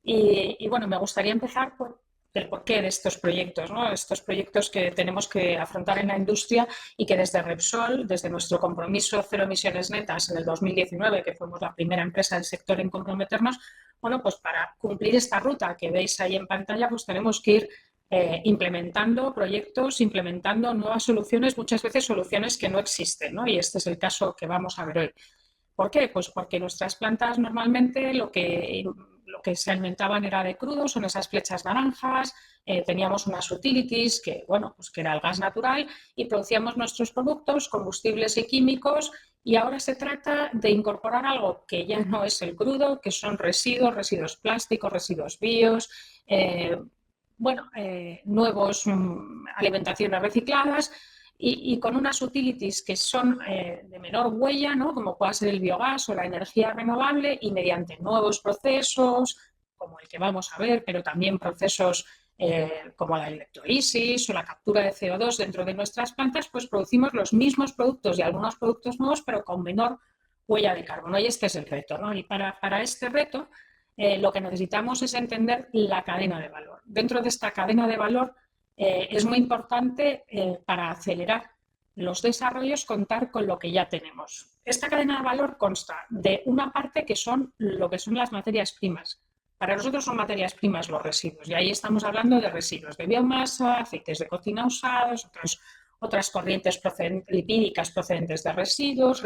Y bueno, me gustaría empezar por el porqué de estos proyectos, ¿no? Estos proyectos que tenemos que afrontar en la industria y que desde Repsol, desde nuestro compromiso cero emisiones netas en el 2019, que fuimos la primera empresa del sector en comprometernos, bueno, pues para cumplir esta ruta que veis ahí en pantalla, pues tenemos que ir implementando proyectos, implementando nuevas soluciones, muchas veces soluciones que no existen, ¿no? Y este es el caso que vamos a ver hoy. ¿Por qué? Pues porque nuestras plantas normalmente lo que se alimentaban era de crudo, son esas flechas naranjas, teníamos unas utilities que, bueno, pues que era el gas natural y producíamos nuestros productos, combustibles y químicos, y ahora se trata de incorporar algo que ya no es el crudo, que son residuos plásticos, residuos bios, nuevos alimentaciones recicladas y con unas utilities que son de menor huella, ¿no?, como pueda ser el biogás o la energía renovable, y mediante nuevos procesos, como el que vamos a ver, pero también procesos como la electrólisis o la captura de CO2 dentro de nuestras plantas, pues producimos los mismos productos y algunos productos nuevos, pero con menor huella de carbono. Y este es el reto, ¿no? Y para este reto lo que necesitamos es entender la cadena de valor. Dentro de esta cadena de valor es muy importante para acelerar los desarrollos contar con lo que ya tenemos. Esta cadena de valor consta de una parte que son lo que son las materias primas. Para nosotros son materias primas los residuos, y ahí estamos hablando de residuos de biomasa, aceites de cocina usados, otras corrientes lipídicas procedentes de residuos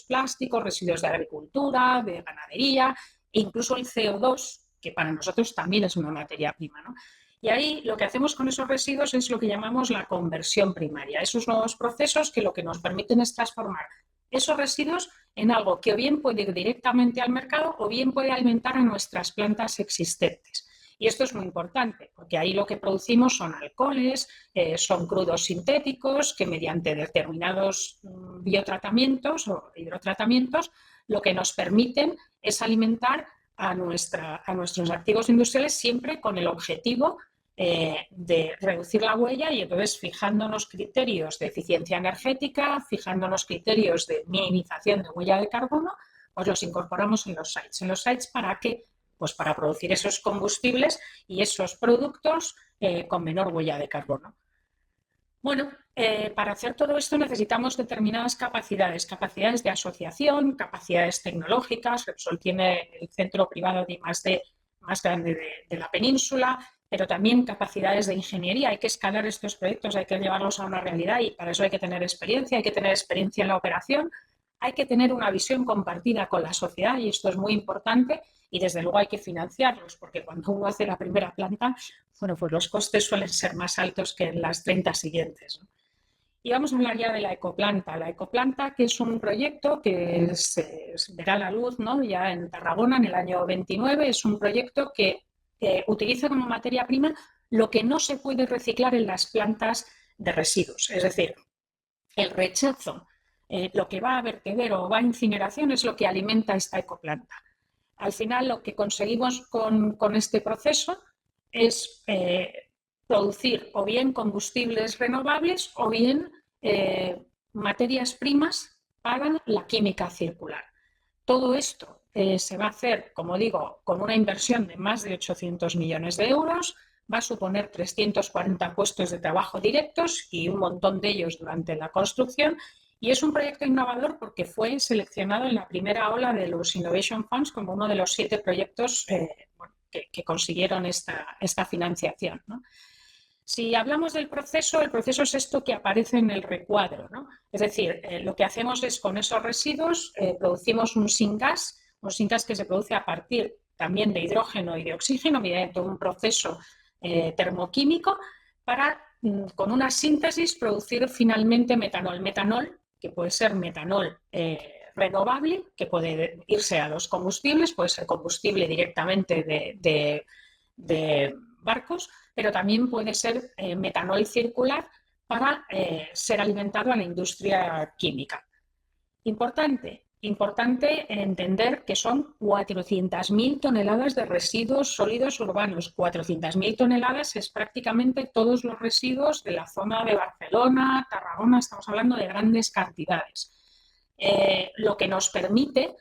plásticos, residuos de agricultura, de ganadería, e incluso el CO2, que para nosotros también es una materia prima, ¿no? Y ahí lo que hacemos con esos residuos es lo que llamamos la conversión primaria, esos nuevos procesos que lo que nos permiten es transformar esos residuos en algo que o bien puede ir directamente al mercado o bien puede alimentar a nuestras plantas existentes. Y esto es muy importante, porque ahí lo que producimos son alcoholes, son crudos sintéticos que mediante determinados biotratamientos o hidrotratamientos lo que nos permiten es alimentar a nuestros activos industriales, siempre con el objetivo de reducir la huella, y entonces fijándonos criterios de eficiencia energética, fijándonos criterios de minimización de huella de carbono, pues los incorporamos en los sites. ¿En los sites para qué? Pues para producir esos combustibles y esos productos con menor huella de carbono. Bueno, para hacer todo esto necesitamos determinadas capacidades de asociación, capacidades tecnológicas. Repsol tiene el centro privado de I+D más grande de la península, pero también capacidades de ingeniería. Hay que escalar estos proyectos, hay que llevarlos a una realidad y para eso hay que tener experiencia en la operación, hay que tener una visión compartida con la sociedad y esto es muy importante y desde luego hay que financiarlos porque cuando uno hace la primera planta, bueno, pues los costes suelen ser más altos que en las 30 siguientes, ¿no? Y vamos a hablar ya de la ecoplanta. La ecoplanta, que es un proyecto que se verá la luz, ¿no?, ya en Tarragona en el año 29, es un proyecto que utiliza como materia prima lo que no se puede reciclar en las plantas de residuos, es decir, el rechazo, lo que va a vertedero o va a incineración es lo que alimenta esta ecoplanta. Al final lo que conseguimos con este proceso es producir o bien combustibles renovables o bien materias primas para la química circular. Todo esto se va a hacer, como digo, con una inversión de más de 800 millones de euros, va a suponer 340 puestos de trabajo directos y un montón de ellos durante la construcción. Y es un proyecto innovador porque fue seleccionado en la primera ola de los Innovation Funds como uno de los 7 proyectos que consiguieron esta financiación, ¿no? Si hablamos del proceso, el proceso es esto que aparece en el recuadro, ¿no? Es decir, lo que hacemos es con esos residuos producimos un syngas que se produce a partir también de hidrógeno y de oxígeno mediante un proceso termoquímico para, con una síntesis, producir finalmente metanol. Metanol, que puede ser metanol renovable, que puede irse a los combustibles, puede ser combustible directamente de barcos, pero también puede ser metanol circular para ser alimentado a la industria química. Importante entender que son 400.000 toneladas de residuos sólidos urbanos. 400.000 toneladas es prácticamente todos los residuos de la zona de Barcelona, Tarragona, estamos hablando de grandes cantidades. Lo que nos permite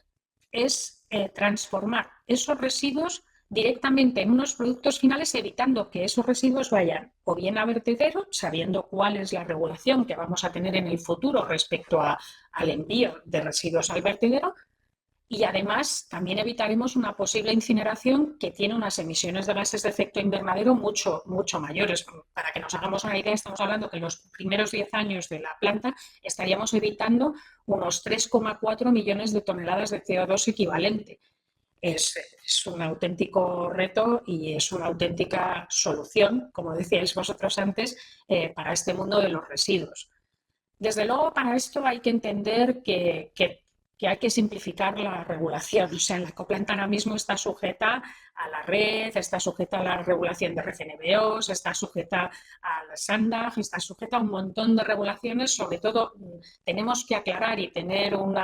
es transformar esos residuos directamente en unos productos finales, evitando que esos residuos vayan o bien a vertedero, sabiendo cuál es la regulación que vamos a tener en el futuro respecto al envío de residuos al vertedero, y además también evitaremos una posible incineración que tiene unas emisiones de gases de efecto invernadero mucho mayores. Para que nos hagamos una idea, estamos hablando que en los primeros 10 años de la planta estaríamos evitando unos 3,4 millones de toneladas de CO2 equivalente. Es un auténtico reto y es una auténtica solución, como decíais vosotros antes, para este mundo de los residuos. Desde luego, para esto hay que entender que hay que simplificar la regulación. O sea, la ecoplanta ahora mismo está sujeta a la red, está sujeta a la regulación de RCNBOs, está sujeta al SANDAG, está sujeta a un montón de regulaciones. Sobre todo, tenemos que aclarar y tener un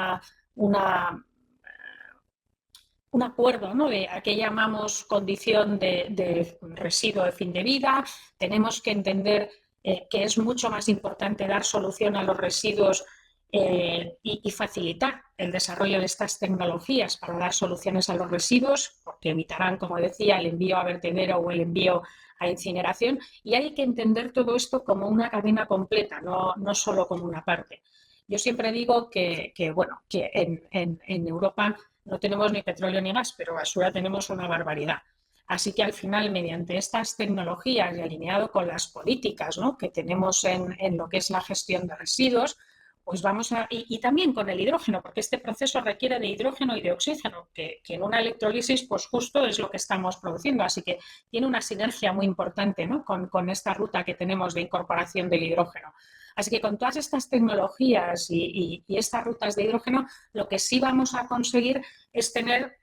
acuerdo, ¿no?, de a qué llamamos condición de residuo de fin de vida. Tenemos que entender que es mucho más importante dar solución a los residuos y facilitar el desarrollo de estas tecnologías para dar soluciones a los residuos, porque evitarán, como decía, el envío a vertedero o el envío a incineración. Y hay que entender todo esto como una cadena completa, no solo como una parte. Yo siempre digo que en Europa no tenemos ni petróleo ni gas, pero basura tenemos una barbaridad. Así que al final, mediante estas tecnologías y alineado con las políticas, ¿no?, que tenemos en lo que es la gestión de residuos, pues vamos a... Y también con el hidrógeno, porque este proceso requiere de hidrógeno y de oxígeno, que en una electrólisis pues justo es lo que estamos produciendo. Así que tiene una sinergia muy importante, ¿no?, con esta ruta que tenemos de incorporación del hidrógeno. Así que con todas estas tecnologías y estas rutas de hidrógeno, lo que sí vamos a conseguir es tener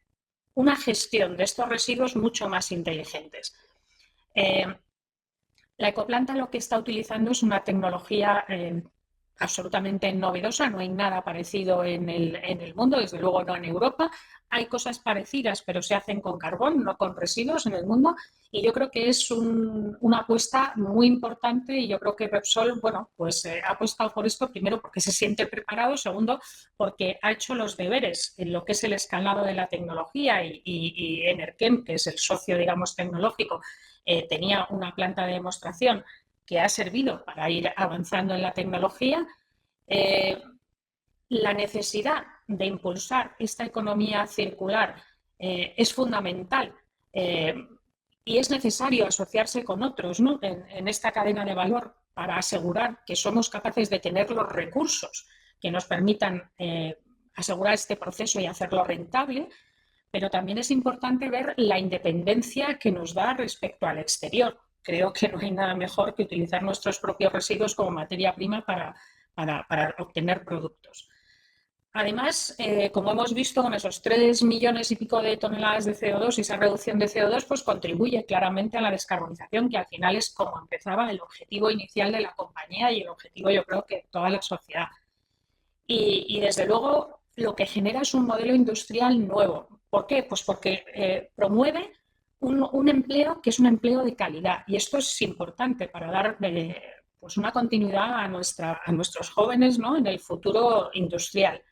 una gestión de estos residuos mucho más inteligentes. La ecoplanta lo que está utilizando es una tecnología absolutamente novedosa, no hay nada parecido en el mundo, desde luego no en Europa. Hay cosas parecidas, pero se hacen con carbón, no con residuos en el mundo. Y yo creo que es una apuesta muy importante y yo creo que Repsol, bueno, pues ha apostado por esto, primero porque se siente preparado, segundo porque ha hecho los deberes en lo que es el escalado de la tecnología y Enerkem, que es el socio, digamos, tecnológico, tenía una planta de demostración que ha servido para ir avanzando en la tecnología. La necesidad de impulsar esta economía circular es fundamental y es necesario asociarse con otros, ¿no?, en esta cadena de valor para asegurar que somos capaces de tener los recursos que nos permitan asegurar este proceso y hacerlo rentable, pero también es importante ver la independencia que nos da respecto al exterior. Creo que no hay nada mejor que utilizar nuestros propios residuos como materia prima para obtener productos. Además, como hemos visto, con esos 3 millones y pico de toneladas de CO2 y esa reducción de CO2, pues contribuye claramente a la descarbonización, que al final es como empezaba el objetivo inicial de la compañía y el objetivo, yo creo, que de toda la sociedad. Y desde luego, lo que genera es un modelo industrial nuevo. ¿Por qué? Pues porque promueve un empleo que es un empleo de calidad. Y esto es importante para dar pues una continuidad a nuestros jóvenes, ¿no?, en el futuro industrial.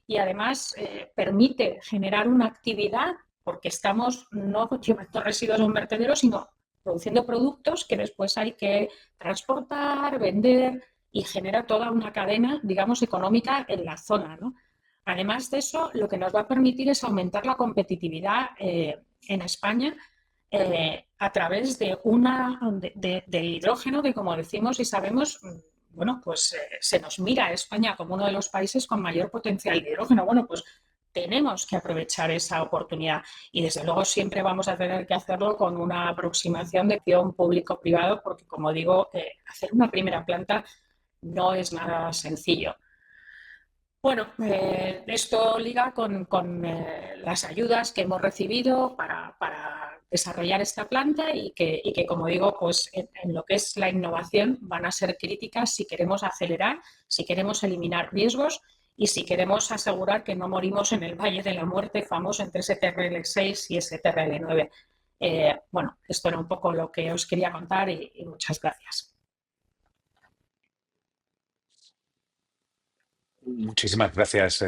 Y además permite generar una actividad porque estamos no llevando residuos a un vertedero, sino produciendo productos que después hay que transportar, vender y genera toda una cadena, digamos, económica en la zona, ¿no? Además de eso, lo que nos va a permitir es aumentar la competitividad en España a través del hidrógeno que, como decimos y sabemos, bueno, pues se nos mira a España como uno de los países con mayor potencial de hidrógeno. Bueno, pues tenemos que aprovechar esa oportunidad y desde luego siempre vamos a tener que hacerlo con una aproximación de acción público-privado porque, como digo, hacer una primera planta no es nada sencillo. Bueno, esto liga con las ayudas que hemos recibido para desarrollar esta planta y que, como digo, pues en lo que es la innovación van a ser críticas si queremos acelerar, si queremos eliminar riesgos y si queremos asegurar que no morimos en el Valle de la Muerte famoso entre STRL6 y STRL9. Bueno, esto era un poco lo que os quería contar y muchas gracias. Muchísimas gracias,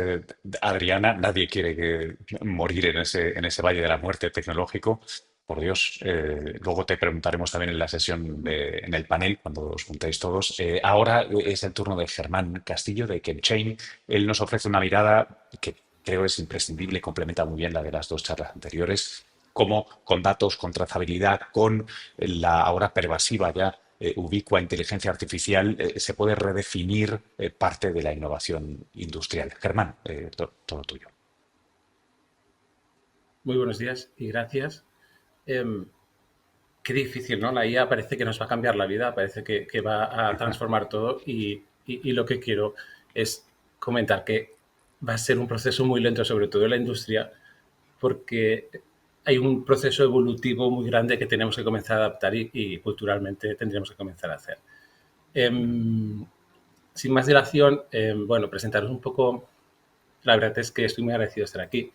Adriana. Nadie quiere morir en ese valle de la muerte tecnológico. Por Dios. Luego te preguntaremos también en la sesión, en el panel, cuando os juntéis todos. Ahora es el turno de Germán Castillo, de ChemChain. Él nos ofrece una mirada que creo es imprescindible y complementa muy bien la de las dos charlas anteriores, cómo con datos, con trazabilidad, con la ahora pervasiva ya ubicua inteligencia artificial, se puede redefinir parte de la innovación industrial. Germán, todo tuyo. Muy buenos días y gracias. Qué difícil, ¿no? La IA parece que nos va a cambiar la vida, parece que va a transformar todo y lo que quiero es comentar que va a ser un proceso muy lento, sobre todo en la industria, porque hay un proceso evolutivo muy grande que tenemos que comenzar a adaptar y culturalmente tendremos que comenzar a hacer. Sin más dilación, bueno, presentaros un poco. La verdad es que estoy muy agradecido de estar aquí.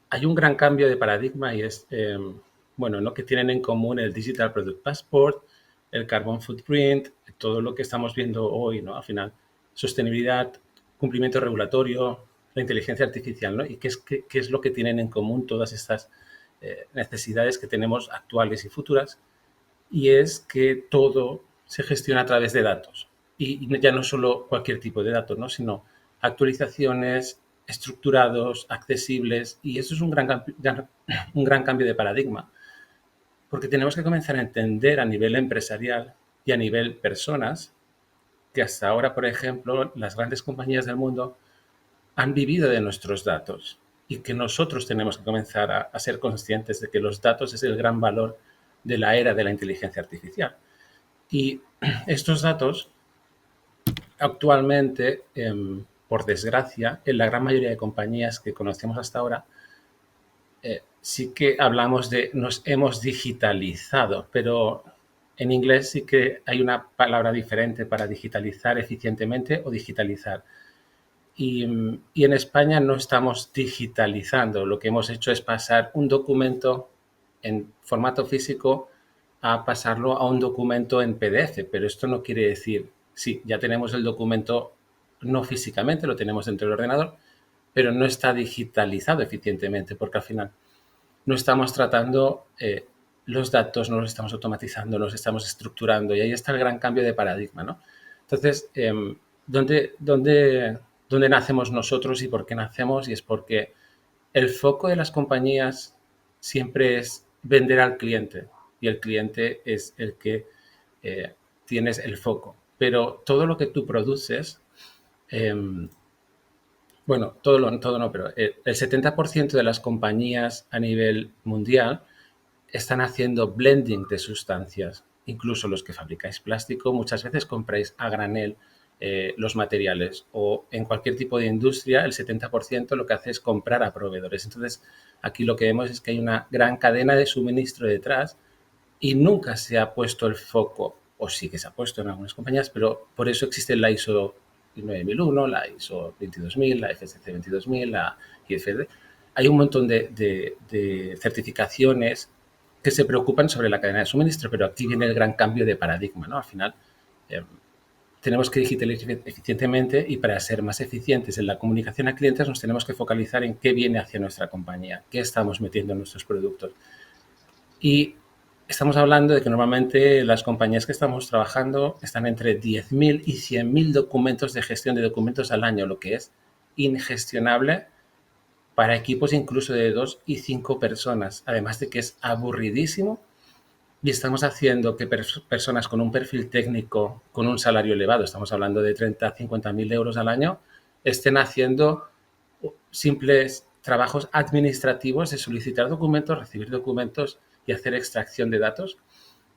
Hay un gran cambio de paradigma y es, bueno, ¿no?, que tienen en común el Digital Product Passport, el Carbon Footprint, todo lo que estamos viendo hoy, ¿no? Al final, sostenibilidad, cumplimiento regulatorio, la inteligencia artificial, ¿no? Y qué es lo que tienen en común todas estas necesidades que tenemos actuales y futuras, y es que todo se gestiona a través de datos. Y ya no solo cualquier tipo de datos, ¿no?, sino actualizaciones, estructurados, accesibles, y eso es un gran cambio de paradigma, porque tenemos que comenzar a entender a nivel empresarial y a nivel personas que hasta ahora, por ejemplo, las grandes compañías del mundo han vivido de nuestros datos y que nosotros tenemos que comenzar a ser conscientes de que los datos es el gran valor de la era de la inteligencia artificial. Y estos datos actualmente, por desgracia, en la gran mayoría de compañías que conocemos hasta ahora, sí que hablamos de nos hemos digitalizado, pero En inglés sí que hay una palabra diferente para digitalizar eficientemente o digitalizar. Y en España no estamos digitalizando. Lo que hemos hecho es pasar un documento en formato físico a pasarlo a un documento en PDF, pero esto no quiere decir, sí, ya tenemos el documento no físicamente, lo tenemos dentro del ordenador, pero no está digitalizado eficientemente, porque al final no estamos tratando los datos, no los estamos automatizando, los estamos estructurando, y ahí está el gran cambio de paradigma, ¿no? Entonces, ¿dónde nacemos nosotros y por qué nacemos? Y es porque el foco de las compañías siempre es vender al cliente, y el cliente es el que tienes el foco. Pero todo lo que tú produces, bueno, todo no, pero el 70% de las compañías a nivel mundial están haciendo blending de sustancias. Incluso los que fabricáis plástico, muchas veces compráis a granel los materiales, o en cualquier tipo de industria el 70% lo que hace es comprar a proveedores. Entonces, aquí lo que vemos es que hay una gran cadena de suministro detrás y nunca se ha puesto el foco, o sí que se ha puesto en algunas compañías, pero por eso existe la ISO 9001, la ISO 22000, la FSC 22000, la IFD. Hay un montón de certificaciones que se preocupan sobre la cadena de suministro, pero aquí viene el gran cambio de paradigma, ¿no? Al final, tenemos que digitalizar eficientemente, y para ser más eficientes en la comunicación a clientes nos tenemos que focalizar en qué viene hacia nuestra compañía, qué estamos metiendo en nuestros productos. Y estamos hablando de que normalmente las compañías que estamos trabajando están entre 10.000 y 100.000 documentos de gestión de documentos al año, lo que es ingestionable para equipos incluso de 2 y 5 personas, además de que es aburridísimo, y estamos haciendo que personas con un perfil técnico, con un salario elevado, estamos hablando de 30 a 50.000 euros al año, estén haciendo simples trabajos administrativos de solicitar documentos, recibir documentos y hacer extracción de datos.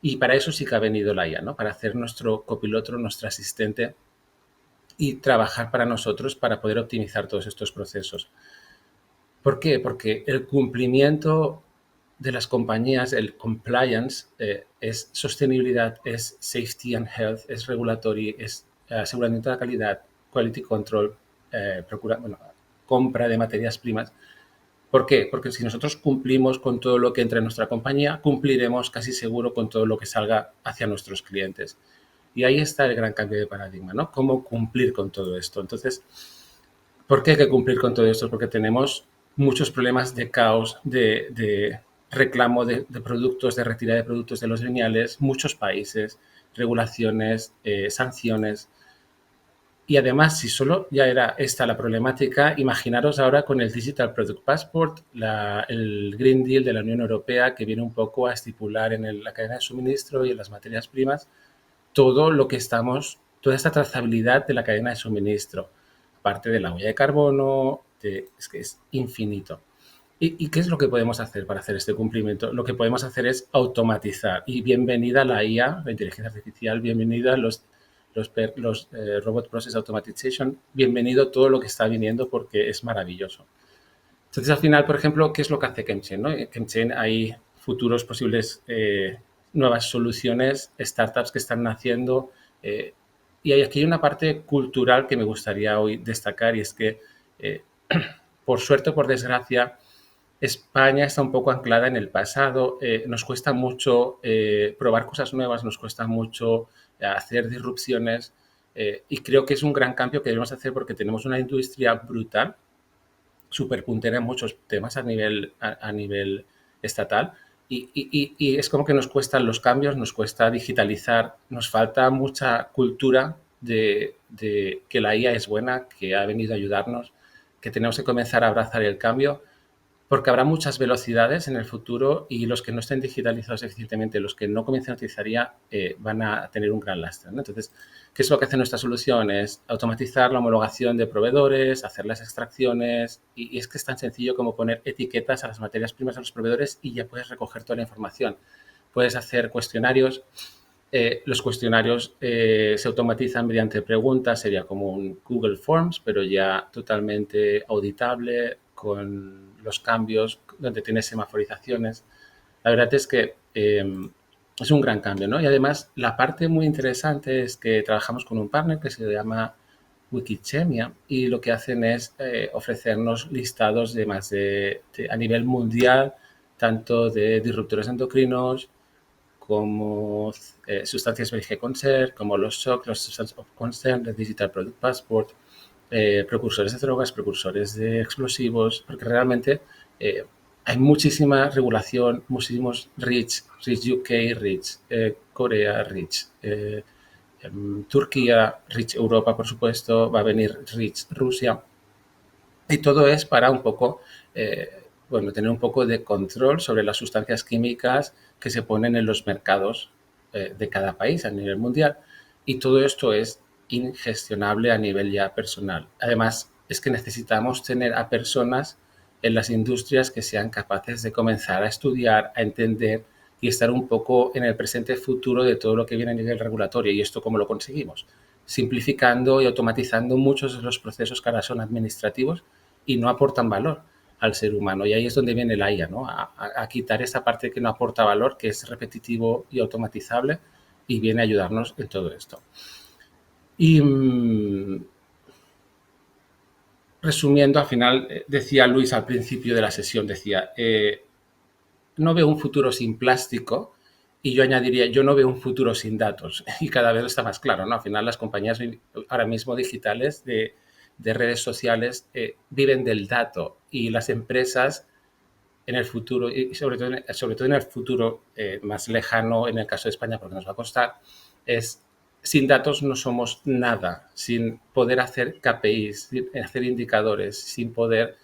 Y para eso sí que ha venido la IA, ¿no? Para hacer nuestro copiloto, nuestro asistente, y trabajar para nosotros para poder optimizar todos estos procesos. ¿Por qué? Porque el cumplimiento de las compañías, el compliance, es sostenibilidad, es safety and health, es regulatory, es aseguramiento de la calidad, quality control, compra de materias primas. ¿Por qué? Porque si nosotros cumplimos con todo lo que entra en nuestra compañía, cumpliremos casi seguro con todo lo que salga hacia nuestros clientes. Y ahí está el gran cambio de paradigma, ¿no? Cómo cumplir con todo esto. Entonces, ¿por qué hay que cumplir con todo esto? Porque tenemos muchos problemas de caos, de reclamo de productos, de retirada de productos de los lineales, muchos países, regulaciones, sanciones. Y además, si solo ya era esta la problemática, imaginaros ahora con el Digital Product Passport, el Green Deal de la Unión Europea, que viene un poco a estipular en la cadena de suministro y en las materias primas todo lo que toda esta trazabilidad de la cadena de suministro, aparte de la huella de carbono, es que es infinito. ¿Y qué es lo que podemos hacer para hacer este cumplimiento? Lo que podemos hacer es automatizar. Y bienvenida la IA, la inteligencia artificial, bienvenida los Robot Process Automation, bienvenido todo lo que está viniendo, porque es maravilloso. Entonces, al final, por ejemplo, ¿qué es lo que hace Chemchain, ¿no? En Chemchain hay futuros posibles nuevas soluciones, startups que están naciendo, y aquí hay una parte cultural que me gustaría hoy destacar, y es que, por suerte o por desgracia, España está un poco anclada en el pasado. Nos cuesta mucho probar cosas nuevas, nos cuesta mucho hacer disrupciones, y creo que es un gran cambio que debemos hacer, porque tenemos una industria brutal, súper puntera en muchos temas a nivel estatal, y es como que nos cuestan los cambios, nos cuesta digitalizar, nos falta mucha cultura de que la IA es buena, que ha venido a ayudarnos, que tenemos que comenzar a abrazar el cambio, porque habrá muchas velocidades en el futuro, y los que no estén digitalizados eficientemente, los que no comiencen a utilizar IA, van a tener un gran lastre, ¿no? Entonces, ¿qué es lo que hace nuestra solución? Es automatizar la homologación de proveedores, hacer las extracciones, y es que es tan sencillo como poner etiquetas a las materias primas de los proveedores y ya puedes recoger toda la información. Puedes hacer cuestionarios. Los cuestionarios se automatizan mediante preguntas, sería como un Google Forms, pero ya totalmente auditable, con los cambios, donde tienes semaforizaciones. La verdad es que es un gran cambio, ¿no? Y además, la parte muy interesante es que trabajamos con un partner que se llama Wikichemia y lo que hacen es ofrecernos listados de a nivel mundial, tanto de disruptores endocrinos como sustancias VG Concern, como los SOC, los Substance of Concern, el Digital Product Passport, precursores de drogas, precursores de explosivos, porque realmente hay muchísima regulación, muchísimos REACH, REACH UK, REACH Corea, REACH Turquía, REACH Europa, por supuesto, va a venir REACH Rusia. Y todo es para un poco, bueno, tener un poco de control sobre las sustancias químicas que se ponen en los mercados de cada país a nivel mundial. Y todo esto es ingestionable a nivel ya personal. Además, es que necesitamos tener a personas en las industrias que sean capaces de comenzar a estudiar, a entender y estar un poco en el presente futuro de todo lo que viene a nivel regulatorio. ¿Y esto cómo lo conseguimos? Simplificando y automatizando muchos de los procesos que ahora son administrativos y no aportan valor al ser humano. Y ahí es donde viene la IA, ¿no? A quitar esa parte que no aporta valor, que es repetitivo y automatizable, y viene a ayudarnos en todo esto. Y resumiendo, al final, decía Luis al principio de la sesión, decía, no veo un futuro sin plástico, y yo añadiría, yo no veo un futuro sin datos. Y cada vez está más claro, ¿no? Al final, las compañías ahora mismo digitales de redes sociales viven del dato, y las empresas en el futuro, y sobre todo en el futuro más lejano, en el caso de España, porque nos va a costar, es sin datos no somos nada, sin poder hacer KPIs, sin hacer indicadores, sin poder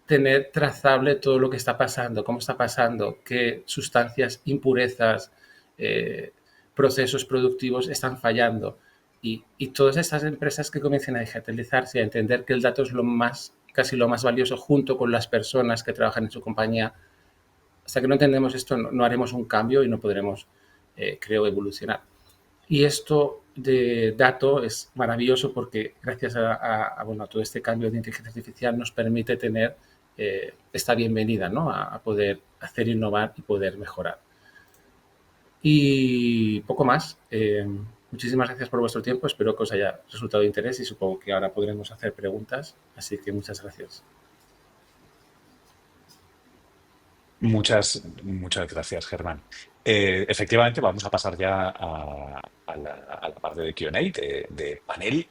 tener trazable todo lo que está pasando, cómo está pasando, qué sustancias, impurezas, procesos productivos están fallando. Y todas estas empresas que comiencen a digitalizarse, a entender que el dato es casi lo más valioso, junto con las personas que trabajan en su compañía, hasta que no entendemos esto, no haremos un cambio y no podremos, creo, evolucionar. Y esto de dato es maravilloso porque gracias a todo este cambio de inteligencia artificial nos permite tener esta bienvenida, ¿no? a poder hacer innovar y poder mejorar. Y poco más. Muchísimas gracias por vuestro tiempo. Espero que os haya resultado de interés y supongo que ahora podremos hacer preguntas. Así que muchas gracias. Muchas gracias, Germán. Efectivamente, vamos a pasar ya a la parte de Q&A, de panel.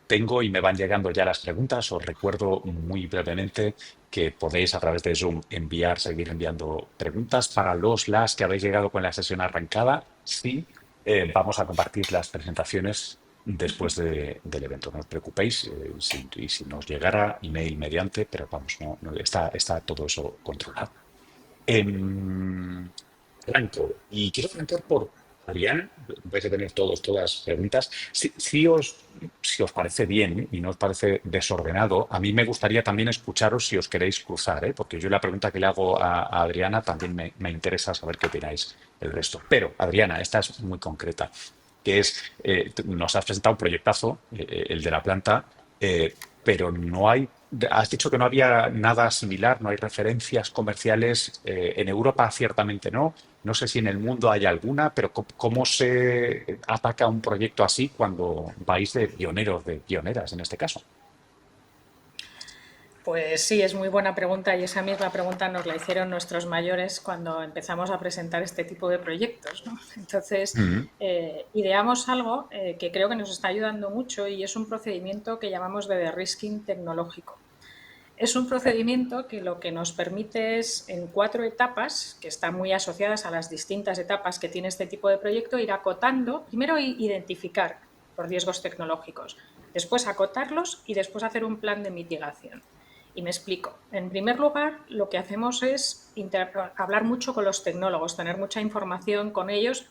Tengo y me van llegando ya las preguntas. Os recuerdo muy brevemente que podéis a través de Zoom seguir enviando preguntas para las que habéis llegado con la sesión arrancada. Sí, vamos a compartir las presentaciones después del evento. No os preocupéis, si nos llegara email mediante, pero vamos, no está todo eso controlado. Arranco. Y quiero preguntar por Adriana, vais a tener todas preguntas. Si os parece bien y no os parece desordenado, a mí me gustaría también escucharos si os queréis cruzar, porque yo la pregunta que le hago a Adriana también me interesa saber qué opináis el resto. Pero, Adriana, esta es muy concreta, que es, nos has presentado un proyectazo, el de la planta, pero no hay, has dicho que no había nada similar, no hay referencias comerciales, en Europa ciertamente no. No sé si en el mundo hay alguna, pero ¿cómo se ataca un proyecto así cuando vais de pioneros, de pioneras en este caso? Pues sí, es muy buena pregunta y esa misma pregunta nos la hicieron nuestros mayores cuando empezamos a presentar este tipo de proyectos, ¿no? Entonces, ideamos algo que creo que nos está ayudando mucho y es un procedimiento que llamamos de de-risking tecnológico. Es un procedimiento que lo que nos permite es, en 4 etapas, que están muy asociadas a las distintas etapas que tiene este tipo de proyecto, ir acotando, primero identificar los riesgos tecnológicos, después acotarlos y después hacer un plan de mitigación. Y me explico. En primer lugar, lo que hacemos es hablar mucho con los tecnólogos, tener mucha información con ellos.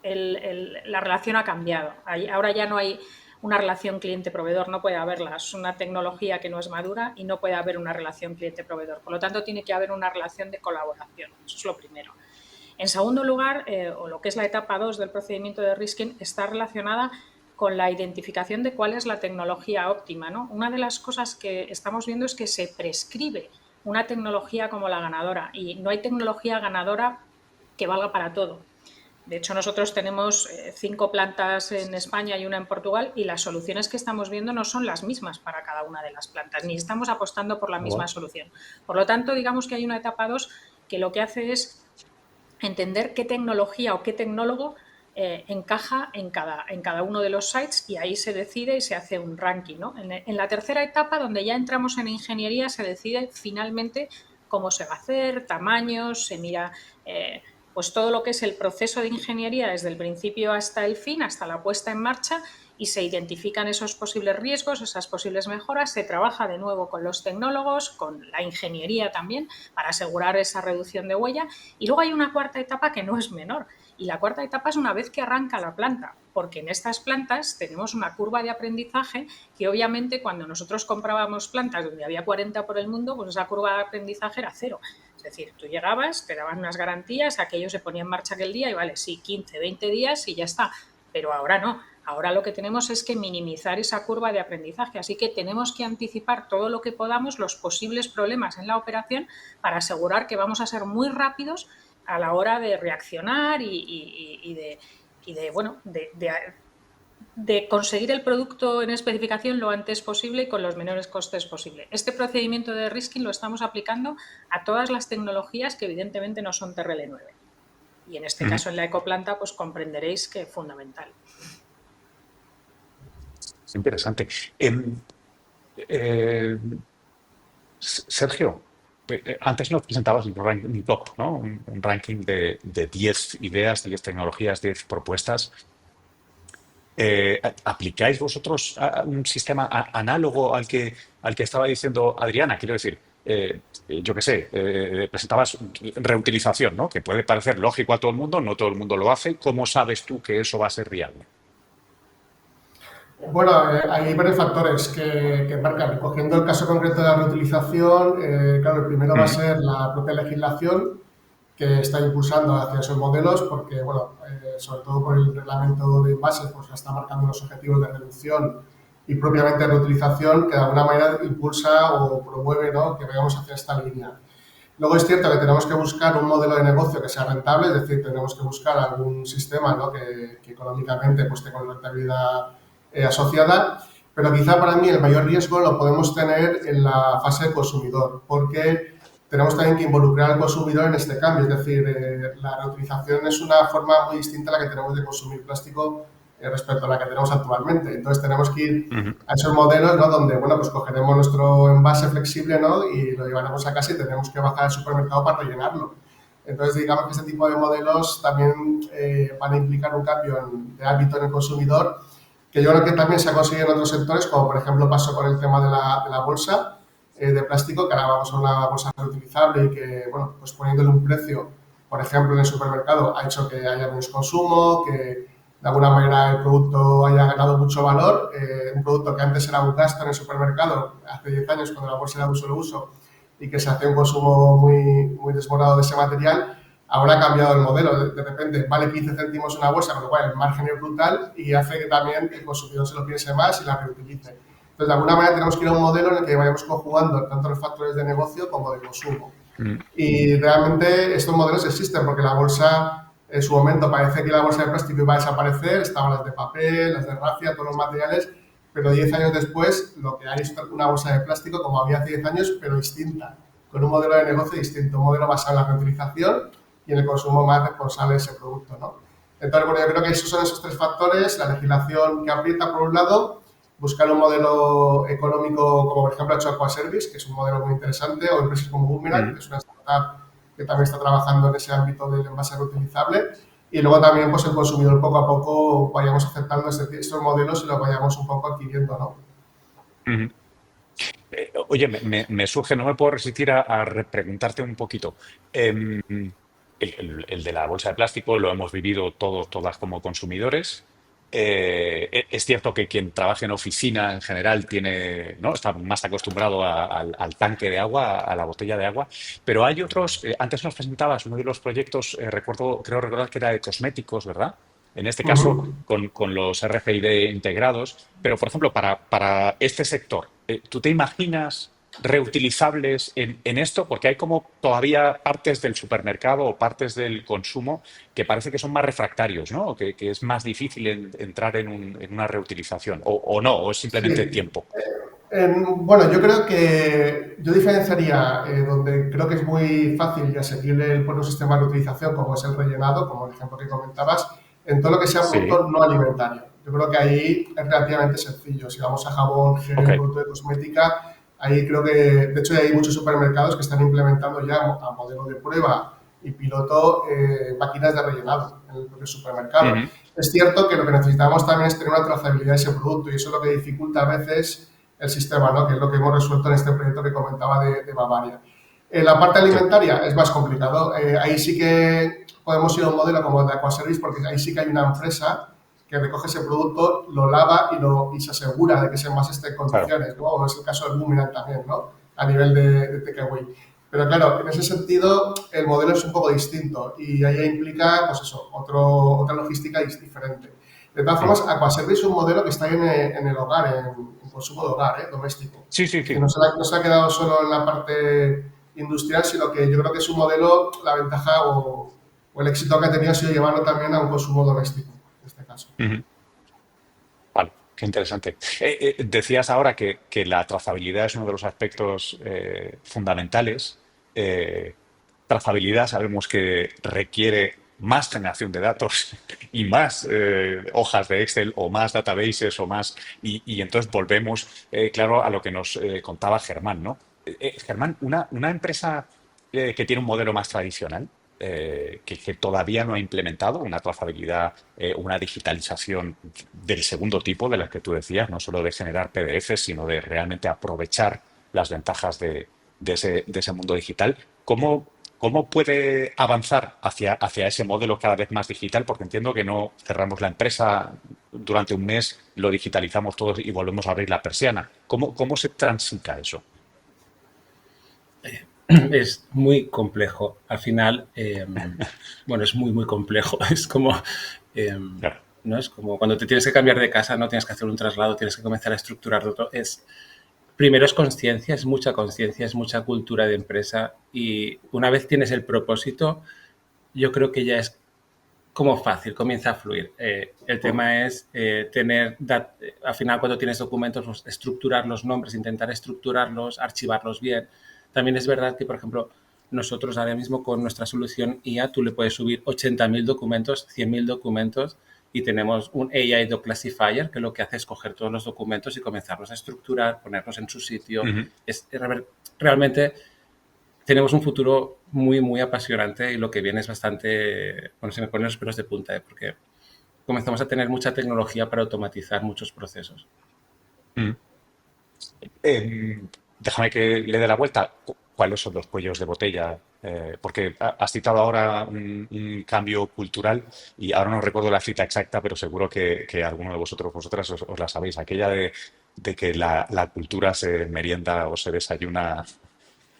La relación ha cambiado. Ahora ya no hay una relación cliente-proveedor, no puede haberla. Es una tecnología que no es madura y no puede haber una relación cliente-proveedor. Por lo tanto, tiene que haber una relación de colaboración. Eso es lo primero. En segundo lugar, o lo que es la etapa 2 del procedimiento de risking, está relacionada con la identificación de cuál es la tecnología óptima, ¿no? Una de las cosas que estamos viendo es que se prescribe una tecnología como la ganadora y no hay tecnología ganadora que valga para todo. De hecho, nosotros tenemos 5 plantas en España y una en Portugal y las soluciones que estamos viendo no son las mismas para cada una de las plantas, ni estamos apostando por la misma solución. Por lo tanto, digamos que hay una etapa 2 que lo que hace es entender qué tecnología o qué tecnólogo encaja en cada uno de los sites, y ahí se decide y se hace un ranking, ¿no? En la tercera etapa, donde ya entramos en ingeniería, se decide finalmente cómo se va a hacer, tamaños, se mira pues todo lo que es el proceso de ingeniería desde el principio hasta el fin, hasta la puesta en marcha, y se identifican esos posibles riesgos, esas posibles mejoras, se trabaja de nuevo con los tecnólogos, con la ingeniería también, para asegurar esa reducción de huella. Y luego hay una cuarta etapa que no es menor, y la cuarta etapa es una vez que arranca la planta, porque en estas plantas tenemos una curva de aprendizaje que obviamente cuando nosotros comprábamos plantas donde había 40 por el mundo, pues esa curva de aprendizaje era 0. Es decir, tú llegabas, te daban unas garantías, aquello se ponía en marcha aquel día y vale, sí, 15, 20 días y ya está. Pero ahora no. Ahora lo que tenemos es que minimizar esa curva de aprendizaje, así que tenemos que anticipar todo lo que podamos los posibles problemas en la operación para asegurar que vamos a ser muy rápidos a la hora de reaccionar de conseguir el producto en especificación lo antes posible y con los menores costes posible. Este procedimiento de risking lo estamos aplicando a todas las tecnologías que evidentemente no son TRL9. Y en este caso en la ecoplanta pues comprenderéis que es fundamental. Interesante. Sergio, antes nos presentabas un ranking top, ¿no? Un ranking de 10 ideas, 10 tecnologías, 10 propuestas. ¿Aplicáis vosotros un sistema análogo al que estaba diciendo Adriana? Quiero decir, yo qué sé, presentabas reutilización, ¿no? Que puede parecer lógico a todo el mundo, no todo el mundo lo hace. ¿Cómo sabes tú que eso va a ser viable? Bueno, hay varios factores que marcan. Cogiendo el caso concreto de la reutilización, claro, el primero va a ser la propia legislación que está impulsando hacia esos modelos, porque, bueno, sobre todo por el reglamento de envases, pues ya está marcando unos objetivos de reducción y propiamente reutilización que de alguna manera impulsa o promueve, ¿no?, que vayamos hacia esta línea. Luego es cierto que tenemos que buscar un modelo de negocio que sea rentable, es decir, tenemos que buscar algún sistema, ¿no?, que económicamente pues tenga una rentabilidad asociada, pero quizá para mí el mayor riesgo lo podemos tener en la fase del consumidor, porque tenemos también que involucrar al consumidor en este cambio, es decir, la reutilización es una forma muy distinta a la que tenemos de consumir plástico respecto a la que tenemos actualmente. Entonces tenemos que ir a esos modelos, ¿no?, donde, bueno, pues cogeremos nuestro envase flexible, ¿no?, y lo llevaremos a casa y tenemos que bajar al supermercado para rellenarlo. Entonces, digamos que este tipo de modelos también van a implicar un cambio de hábito en el consumidor, que yo creo que también se ha conseguido en otros sectores, como por ejemplo pasó con el tema de la bolsa de plástico, que ahora vamos a una bolsa reutilizable y que, bueno, pues poniéndole un precio, por ejemplo, en el supermercado, ha hecho que haya menos consumo, que de alguna manera el producto haya ganado mucho valor. Un producto que antes era un gasto en el supermercado, hace 10 años cuando la bolsa era de un solo uso y que se hacía un consumo muy desbordado de ese material, ahora ha cambiado el modelo. De repente vale 15 céntimos una bolsa, con lo cual el margen es brutal y hace que también el consumidor se lo piense más y la reutilice. Entonces, de alguna manera tenemos que ir a un modelo en el que vayamos conjugando tanto los factores de negocio como de consumo. Y realmente estos modelos existen porque la bolsa, en su momento, parece que la bolsa de plástico iba a desaparecer, estaban las de papel, las de rafia, todos los materiales, pero 10 años después lo que hay es una bolsa de plástico como había hace 10 años, pero distinta, con un modelo de negocio distinto, un modelo basado en la reutilización y en el consumo más responsable de ese producto, ¿no? Entonces, bueno, yo creo que esos son esos tres factores: la legislación que aprieta por un lado, buscar un modelo económico como por ejemplo ha hecho Aquaservice, que es un modelo muy interesante, o empresas como Boomerang, que es una startup que también está trabajando en ese ámbito del envase reutilizable, y luego también pues el consumidor poco a poco vayamos aceptando estos modelos y los vayamos un poco adquiriendo, ¿no? Oye, me surge, no me puedo resistir a preguntarte un poquito. El de la bolsa de plástico lo hemos vivido todos, todas como consumidores. Es cierto que quien trabaja en oficina en general tiene, ¿no?, está más acostumbrado al tanque de agua, a la botella de agua, pero hay otros. Antes nos presentabas uno de los proyectos, creo recordar que era de cosméticos, ¿verdad? En este caso, con los RFID integrados. Pero, por ejemplo, para este sector, ¿tú te imaginas reutilizables en esto? Porque hay como todavía partes del supermercado o partes del consumo que parece que son más refractarios, ¿no? O que es más difícil entrar en una reutilización. O no, o es simplemente Sí. tiempo. Bueno, yo creo que yo diferenciaría donde creo que es muy fácil y asequible el poner un sistema de utilización como es el rellenado, como el ejemplo que comentabas, en todo lo que sea Sí. producto no alimentario. Yo creo que ahí es relativamente sencillo. Si vamos a jabón, Ok. gel, producto de cosmética, ahí creo que, de hecho, hay muchos supermercados que están implementando ya a modelo de prueba y piloto máquinas de rellenado en el propio supermercado. Ujú. Es cierto que lo que necesitamos también es tener una trazabilidad de ese producto y eso es lo que dificulta a veces el sistema, ¿no? Que es lo que hemos resuelto en este proyecto que comentaba de Bavaria. En la parte Ok. alimentaria es más complicado. Ahí sí que podemos ir a un modelo como el de Aquaservice porque ahí sí que hay una empresa que recoge ese producto, lo lava y se asegura de que ese envase esté en Claro. condiciones, ¿no? O es el caso del Boomerang también, ¿no? A nivel de takeaway. Pero claro, en ese sentido el modelo es un poco distinto y ahí implica, pues eso, otra logística diferente. De todas Ujú. formas, Aquaservice es un modelo que está en el hogar, en consumo de hogar, doméstico. Sí, sí, Es decir, sí. no se ha quedado solo en la parte industrial, sino que yo creo que es un modelo, la ventaja o el éxito que ha tenido ha sido llevarlo también a un consumo doméstico, en este caso. Ujú. Vale, qué interesante. Decías ahora que la trazabilidad es uno de los aspectos fundamentales. Eh, Trazabilidad sabemos que requiere más generación de datos y más hojas de Excel o más databases o más. Y entonces volvemos, claro, a lo que nos contaba Germán, ¿no? Germán, una empresa que tiene un modelo más tradicional, que todavía no ha implementado una trazabilidad, una digitalización del segundo tipo de las que tú decías, no solo de generar PDFs, sino de realmente aprovechar las ventajas de ese mundo digital. ¿Cómo puede avanzar hacia ese modelo cada vez más digital? Porque entiendo que no cerramos la empresa durante un mes, lo digitalizamos todos y volvemos a abrir la persiana. ¿Cómo se transita eso? Es muy complejo. Al final, bueno, es muy, muy complejo. Es como, eh, Claro. ¿no? Es como cuando te tienes que cambiar de casa, no tienes que hacer un traslado, tienes que comenzar a estructurar todo. Primero es mucha cultura de empresa y una vez tienes el propósito, yo creo que ya es como fácil, comienza a fluir. El tema es al final cuando tienes documentos, pues, estructurar los nombres, intentar estructurarlos, archivarlos bien. También es verdad que, por ejemplo, nosotros ahora mismo con nuestra solución IA, tú le puedes subir 80.000 documentos, 100.000 documentos y tenemos un AI Doc Classifier que lo que hace es coger todos los documentos y comenzarlos a estructurar, ponerlos en su sitio. Ujú. Realmente tenemos un futuro muy, muy apasionante y lo que viene es bastante, bueno, se me ponen los pelos de punta, porque comenzamos a tener mucha tecnología para automatizar muchos procesos. Ujú. Déjame que le dé la vuelta. ¿Cuáles son los cuellos de botella? Porque has citado ahora un cambio cultural y ahora no recuerdo la cita exacta, pero seguro que alguno de vosotras os la sabéis. Aquella de que la cultura se merienda o se desayuna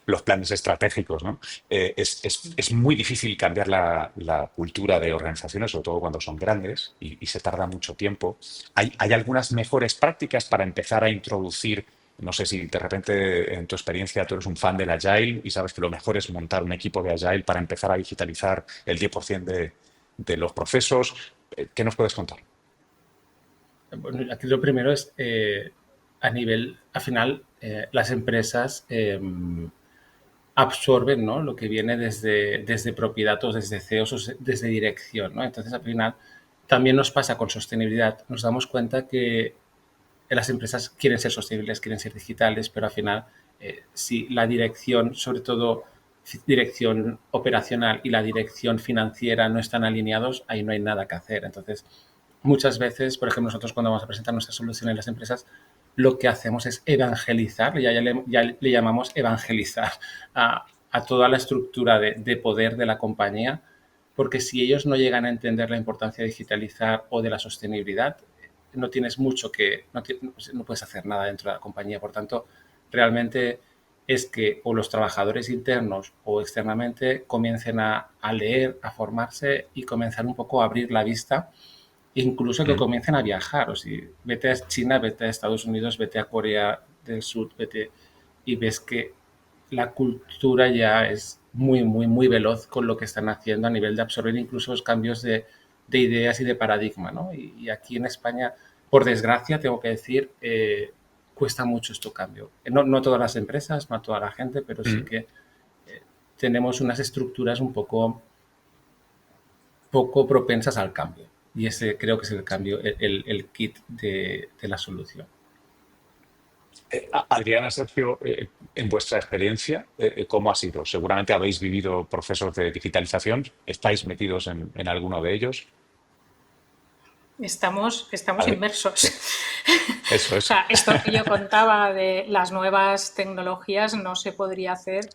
los planes estratégicos, ¿no? Es muy difícil cambiar la cultura de organizaciones, sobre todo cuando son grandes y se tarda mucho tiempo. ¿Hay algunas mejores prácticas para empezar a introducir? No sé si de repente en tu experiencia tú eres un fan del Agile y sabes que lo mejor es montar un equipo de Agile para empezar a digitalizar el 10% de los procesos. ¿Qué nos puedes contar? Bueno, aquí lo primero es, al final, las empresas absorben, ¿no?, lo que viene desde propiedad o desde CEOs o desde dirección, ¿no? Entonces, al final, también nos pasa con sostenibilidad. Nos damos cuenta que las empresas quieren ser sostenibles, quieren ser digitales, pero al final, si la dirección, sobre todo dirección operacional y la dirección financiera no están alineados, ahí no hay nada que hacer. Entonces, muchas veces, por ejemplo, nosotros cuando vamos a presentar nuestra solución en las empresas, lo que hacemos es evangelizar, ya le llamamos evangelizar a toda la estructura de poder de la compañía, porque si ellos no llegan a entender la importancia de digitalizar o de la sostenibilidad, no tienes mucho no puedes hacer nada dentro de la compañía. Por tanto, realmente es que o los trabajadores internos o externamente comiencen a leer, a formarse y comenzar un poco a abrir la vista, incluso que Mm. comiencen a viajar. O si vete a China, vete a Estados Unidos, vete a Corea del Sur, vete. y ves que la cultura ya es muy, muy, muy veloz con lo que están haciendo a nivel de absorber incluso los cambios de ideas y de paradigma, ¿no? Y aquí en España, por desgracia, tengo que decir, cuesta mucho este cambio. No todas las empresas, no a toda la gente, pero sí que tenemos unas estructuras un poco propensas al cambio. Y ese creo que es el cambio, el kit de la solución. Adriana, Sergio, en vuestra experiencia, ¿cómo ha sido? Seguramente habéis vivido procesos de digitalización, ¿estáis metidos en alguno de ellos? Estamos Adri- inmersos. Sí, eso O es. sea, esto que yo contaba de las nuevas tecnologías no se podría hacer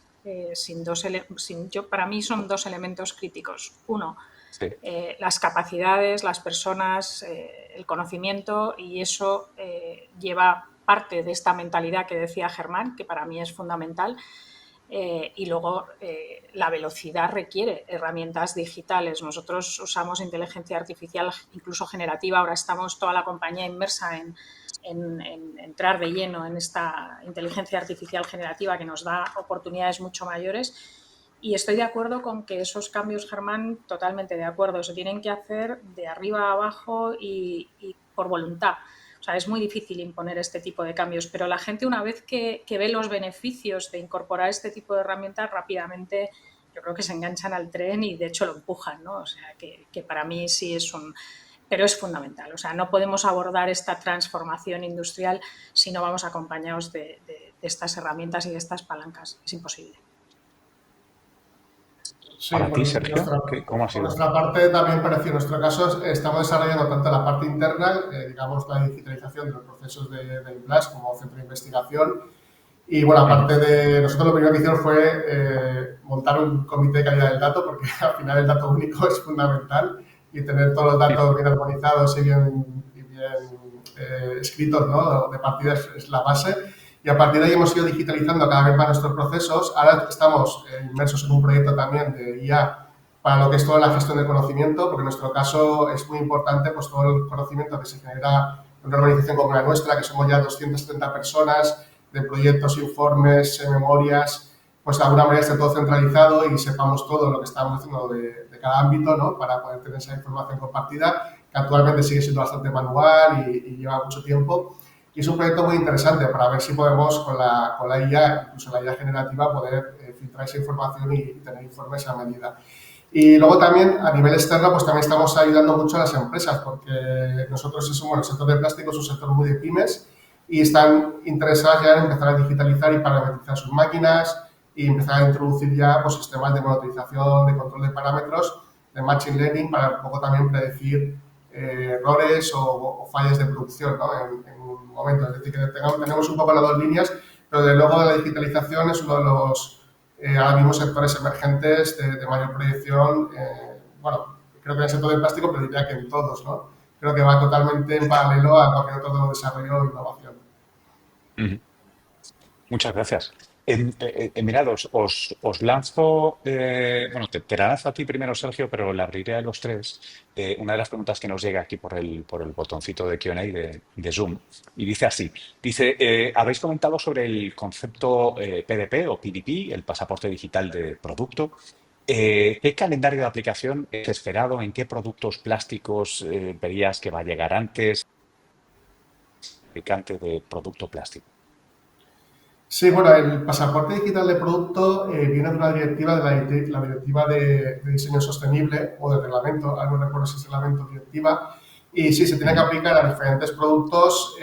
para mí son dos elementos críticos. Uno, Sí. las capacidades, las personas, el conocimiento, y eso lleva parte de esta mentalidad que decía Germán, que para mí es fundamental. Y luego la velocidad requiere herramientas digitales. Nosotros usamos inteligencia artificial, incluso generativa. Ahora estamos toda la compañía inmersa en entrar de lleno en esta inteligencia artificial generativa que nos da oportunidades mucho mayores. Y estoy de acuerdo con que esos cambios, Germán, totalmente de acuerdo, se tienen que hacer de arriba a abajo y por voluntad. O sea, es muy difícil imponer este tipo de cambios, pero la gente, una vez que ve los beneficios de incorporar este tipo de herramientas, rápidamente yo creo que se enganchan al tren y de hecho lo empujan, ¿no? O sea, que para mí sí es pero es fundamental. O sea, no podemos abordar esta transformación industrial si no vamos acompañados de estas herramientas y de estas palancas. Es imposible. Sí, Para ti, Sergio, ¿cómo ha por sido? nuestra parte también pareció. En nuestro caso estamos desarrollando tanto la parte interna, digamos la digitalización de los procesos de IPLAS como centro de investigación. Y bueno, aparte de nosotros, lo primero que hicieron fue montar un comité de calidad del dato, porque al final el dato único es fundamental y tener todos los datos bien armonizados y bien escritos, ¿no? De partida es la base. Y a partir de ahí hemos ido digitalizando cada vez más nuestros procesos. Ahora estamos inmersos en un proyecto también de IA para lo que es toda la gestión del conocimiento, porque en nuestro caso es muy importante pues, todo el conocimiento que se genera en una organización como la nuestra, que somos ya 270 personas, de proyectos, informes, memorias, pues de alguna manera esté todo centralizado y sepamos todo lo que estamos haciendo de cada ámbito, ¿no? Para poder tener esa información compartida, que actualmente sigue siendo bastante manual y lleva mucho tiempo. Y es un proyecto muy interesante para ver si podemos con la IA, incluso la IA generativa, poder filtrar esa información y tener informes a medida. Y luego también a nivel externo, pues también estamos ayudando mucho a las empresas, porque nosotros el sector de plástico es un sector muy de pymes y están interesadas ya en empezar a digitalizar y parametrizar sus máquinas y empezar a introducir ya pues, sistemas de monitorización, de control de parámetros, de machine learning para un poco también predecir errores o fallas de producción, ¿no? en un momento. Es decir, que tenemos un poco las dos líneas, pero de luego la digitalización es uno de los ahora mismo sectores emergentes de mayor proyección. Bueno, creo que en el sector del plástico, pero diría que en todos, ¿no? Creo que va totalmente en paralelo a cualquier otro desarrollo o innovación. Muchas gracias. Mirad, os lanzo, bueno, te la lanzo a ti primero, Sergio, pero la abriré a los tres. Una de las preguntas que nos llega aquí por el botoncito de Q&A de Zoom, y dice así, habéis comentado sobre el concepto PDP o PDP, el pasaporte digital de producto. ¿Qué calendario de aplicación es esperado? ¿En qué productos plásticos verías que va a llegar antes? Fabricante de producto plástico. Sí, bueno, el pasaporte digital de producto viene de una directiva, de la directiva de diseño sostenible o de reglamento, algo no recuerdo si es reglamento o directiva, y sí, se tiene que aplicar a diferentes productos.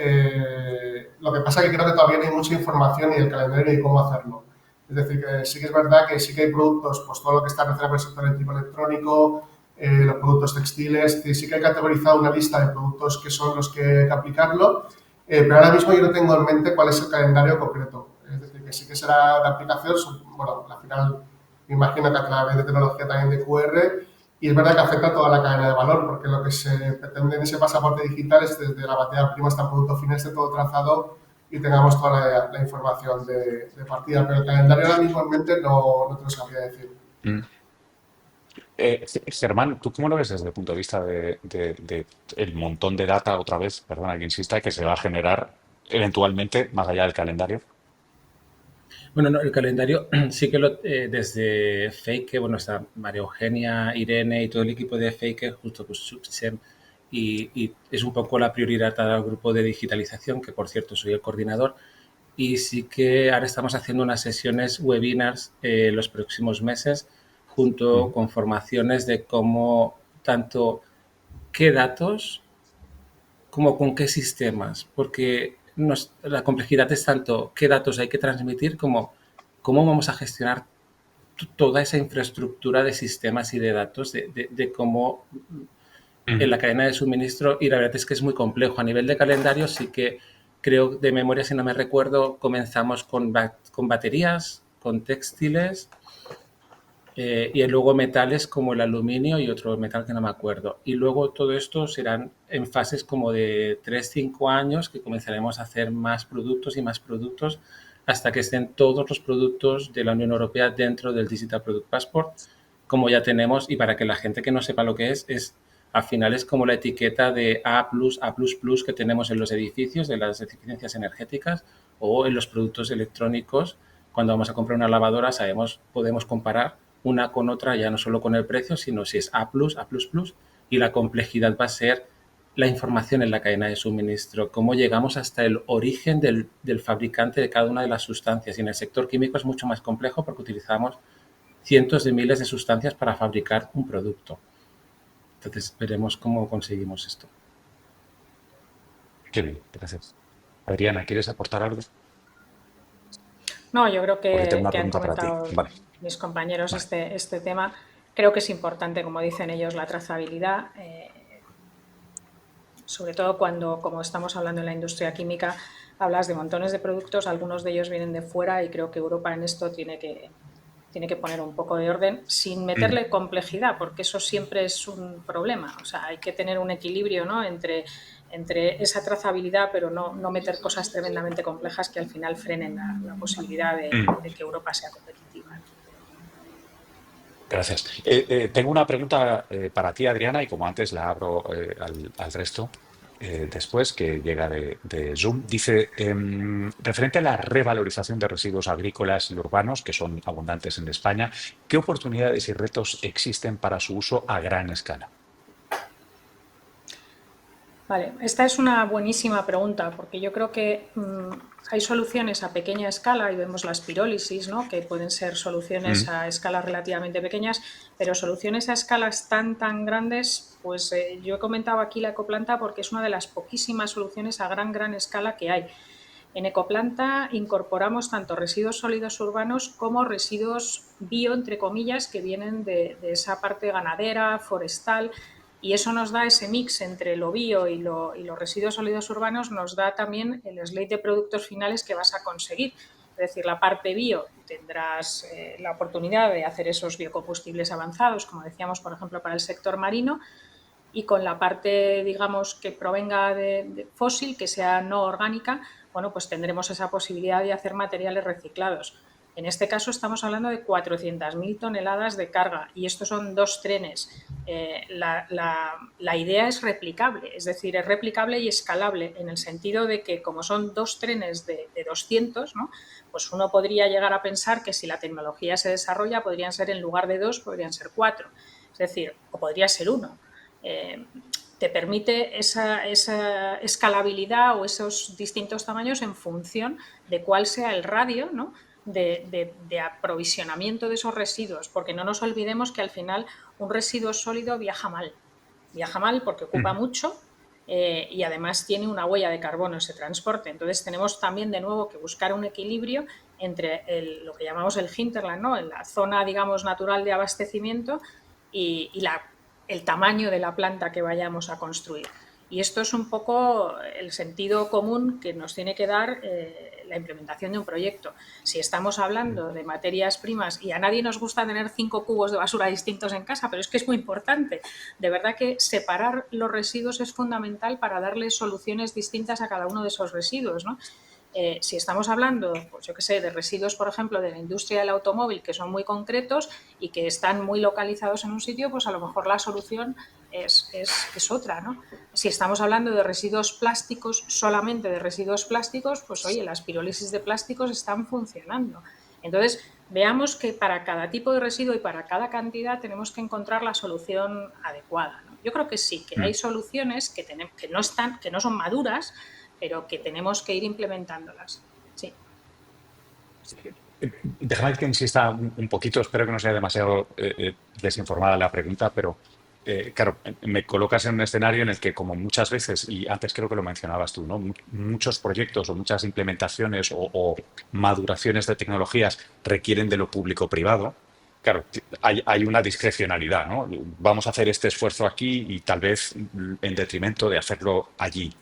Lo que pasa es que creo que todavía no hay mucha información ni del calendario ni cómo hacerlo. Es decir, que sí que es verdad que sí que hay productos, pues todo lo que está relacionado con el sector del tipo electrónico, los productos textiles, sí que hay categorizado una lista de productos que son los que hay que aplicarlo, pero ahora mismo yo no tengo en mente cuál es el calendario concreto. Es decir, que sí que será de aplicación, bueno, al final me imagino que a través de tecnología también de QR, y es verdad que afecta a toda la cadena de valor, porque lo que se pretende en ese pasaporte digital es desde la materia prima hasta el producto final, esté todo trazado y tengamos toda la información de partida. Pero el calendario ahora mismo en mente no te lo sabría decir. Germán, ¿tú cómo lo ves desde el punto de vista de el montón de data, otra vez, perdona que insista, que se va a generar eventualmente más allá del calendario? Bueno, no, el calendario sí que desde Fake, bueno, está María Eugenia, Irene y todo el equipo de Fake, justo pues Subsem, y es un poco la prioridad al grupo de digitalización, que por cierto soy el coordinador, y sí que ahora estamos haciendo unas sesiones webinars los próximos meses, junto con formaciones de cómo tanto qué datos como con qué sistemas, porque la complejidad es tanto qué datos hay que transmitir como cómo vamos a gestionar toda esa infraestructura de sistemas y de datos, de cómo en la cadena de suministro, y la verdad es que es muy complejo. A nivel de calendario sí que creo, de memoria, si no me recuerdo, comenzamos con baterías, con textiles, y luego metales como el aluminio y otro metal que no me acuerdo. Y luego todo esto serán en fases como de 3-5 años que comenzaremos a hacer más productos y más productos hasta que estén todos los productos de la Unión Europea dentro del Digital Product Passport, como ya tenemos. Y para que la gente que no sepa lo que es al final es como la etiqueta de A+, A++ que tenemos en los edificios de las eficiencias energéticas o en los productos electrónicos. Cuando vamos a comprar una lavadora podemos comparar una con otra, ya no solo con el precio, sino si es A+, A++, y la complejidad va a ser la información en la cadena de suministro, cómo llegamos hasta el origen del fabricante de cada una de las sustancias. Y en el sector químico es mucho más complejo porque utilizamos cientos de miles de sustancias para fabricar un producto. Entonces, veremos cómo conseguimos esto. Qué bien, gracias. Adriana, ¿quieres aportar algo? No, yo creo Porque tengo una que han pregunta para ti. comentado Vale, mis compañeros vale. este tema. Creo que es importante, como dicen ellos, la trazabilidad, sobre todo cuando, como estamos hablando en la industria química, hablas de montones de productos, algunos de ellos vienen de fuera y creo que Europa en esto tiene que poner un poco de orden sin meterle complejidad, porque eso siempre es un problema. O sea, hay que tener un equilibrio, ¿no?, entre esa trazabilidad, pero no meter cosas tremendamente complejas que al final frenen la posibilidad de que Europa sea competitiva. Gracias. Tengo una pregunta para ti, Adriana, y como antes la abro al resto después, que llega de Zoom. Dice, referente a la revalorización de residuos agrícolas y urbanos, que son abundantes en España, ¿qué oportunidades y retos existen para su uso a gran escala? Vale, esta es una buenísima pregunta porque yo creo que hay soluciones a pequeña escala y vemos las pirólisis, ¿no?, que pueden ser soluciones a escalas relativamente pequeñas, pero soluciones a escalas tan grandes, pues yo he comentado aquí la ecoplanta porque es una de las poquísimas soluciones a gran escala que hay. En ecoplanta incorporamos tanto residuos sólidos urbanos como residuos bio, entre comillas, que vienen de esa parte ganadera, forestal. Y eso nos da ese mix entre lo bio y los residuos sólidos urbanos, nos da también el slate de productos finales que vas a conseguir. Es decir, la parte bio tendrás la oportunidad de hacer esos biocombustibles avanzados, como decíamos, por ejemplo, para el sector marino, y con la parte, digamos, que provenga de fósil, que sea no orgánica, bueno, pues tendremos esa posibilidad de hacer materiales reciclados. En este caso estamos hablando de 400.000 toneladas de carga y estos son 2 trenes. La idea es replicable, es decir, es replicable y escalable en el sentido de que como son 2 trenes de 200, ¿no?, pues uno podría llegar a pensar que si la tecnología se desarrolla podrían ser, en lugar de 2, podrían ser 4. Es decir, o podría ser 1. Te permite esa escalabilidad o esos distintos tamaños en función de cuál sea el radio, ¿no?, de aprovisionamiento de esos residuos, porque no nos olvidemos que al final un residuo sólido viaja mal porque ocupa mucho y además tiene una huella de carbono ese transporte. Entonces tenemos también de nuevo que buscar un equilibrio entre lo que llamamos el hinterland, ¿no?, en la zona, digamos, natural de abastecimiento y el tamaño de la planta que vayamos a construir. Y esto es un poco el sentido común que nos tiene que dar la implementación de un proyecto. Si estamos hablando de materias primas, y a nadie nos gusta tener 5 cubos de basura distintos en casa, pero es que es muy importante. De verdad que separar los residuos es fundamental para darle soluciones distintas a cada uno de esos residuos, ¿no? Si estamos hablando, pues yo qué sé, de residuos, por ejemplo, de la industria del automóvil, que son muy concretos y que están muy localizados en un sitio, pues a lo mejor la solución es otra, ¿no? Si estamos hablando de residuos plásticos, solamente de residuos plásticos, pues oye, las pirólisis de plásticos están funcionando. Entonces, veamos que para cada tipo de residuo y para cada cantidad tenemos que encontrar la solución adecuada, ¿no? Yo creo que sí, que hay soluciones que no son maduras, pero que tenemos que ir implementándolas. Sí. Déjame que insista un poquito, espero que no sea demasiado desinformada la pregunta, pero claro, me colocas en un escenario en el que, como muchas veces, y antes creo que lo mencionabas tú, ¿no? Muchos proyectos o muchas implementaciones o maduraciones de tecnologías requieren de lo público-privado. Claro, hay una discrecionalidad, ¿no? Vamos a hacer este esfuerzo aquí y tal vez en detrimento de hacerlo allí.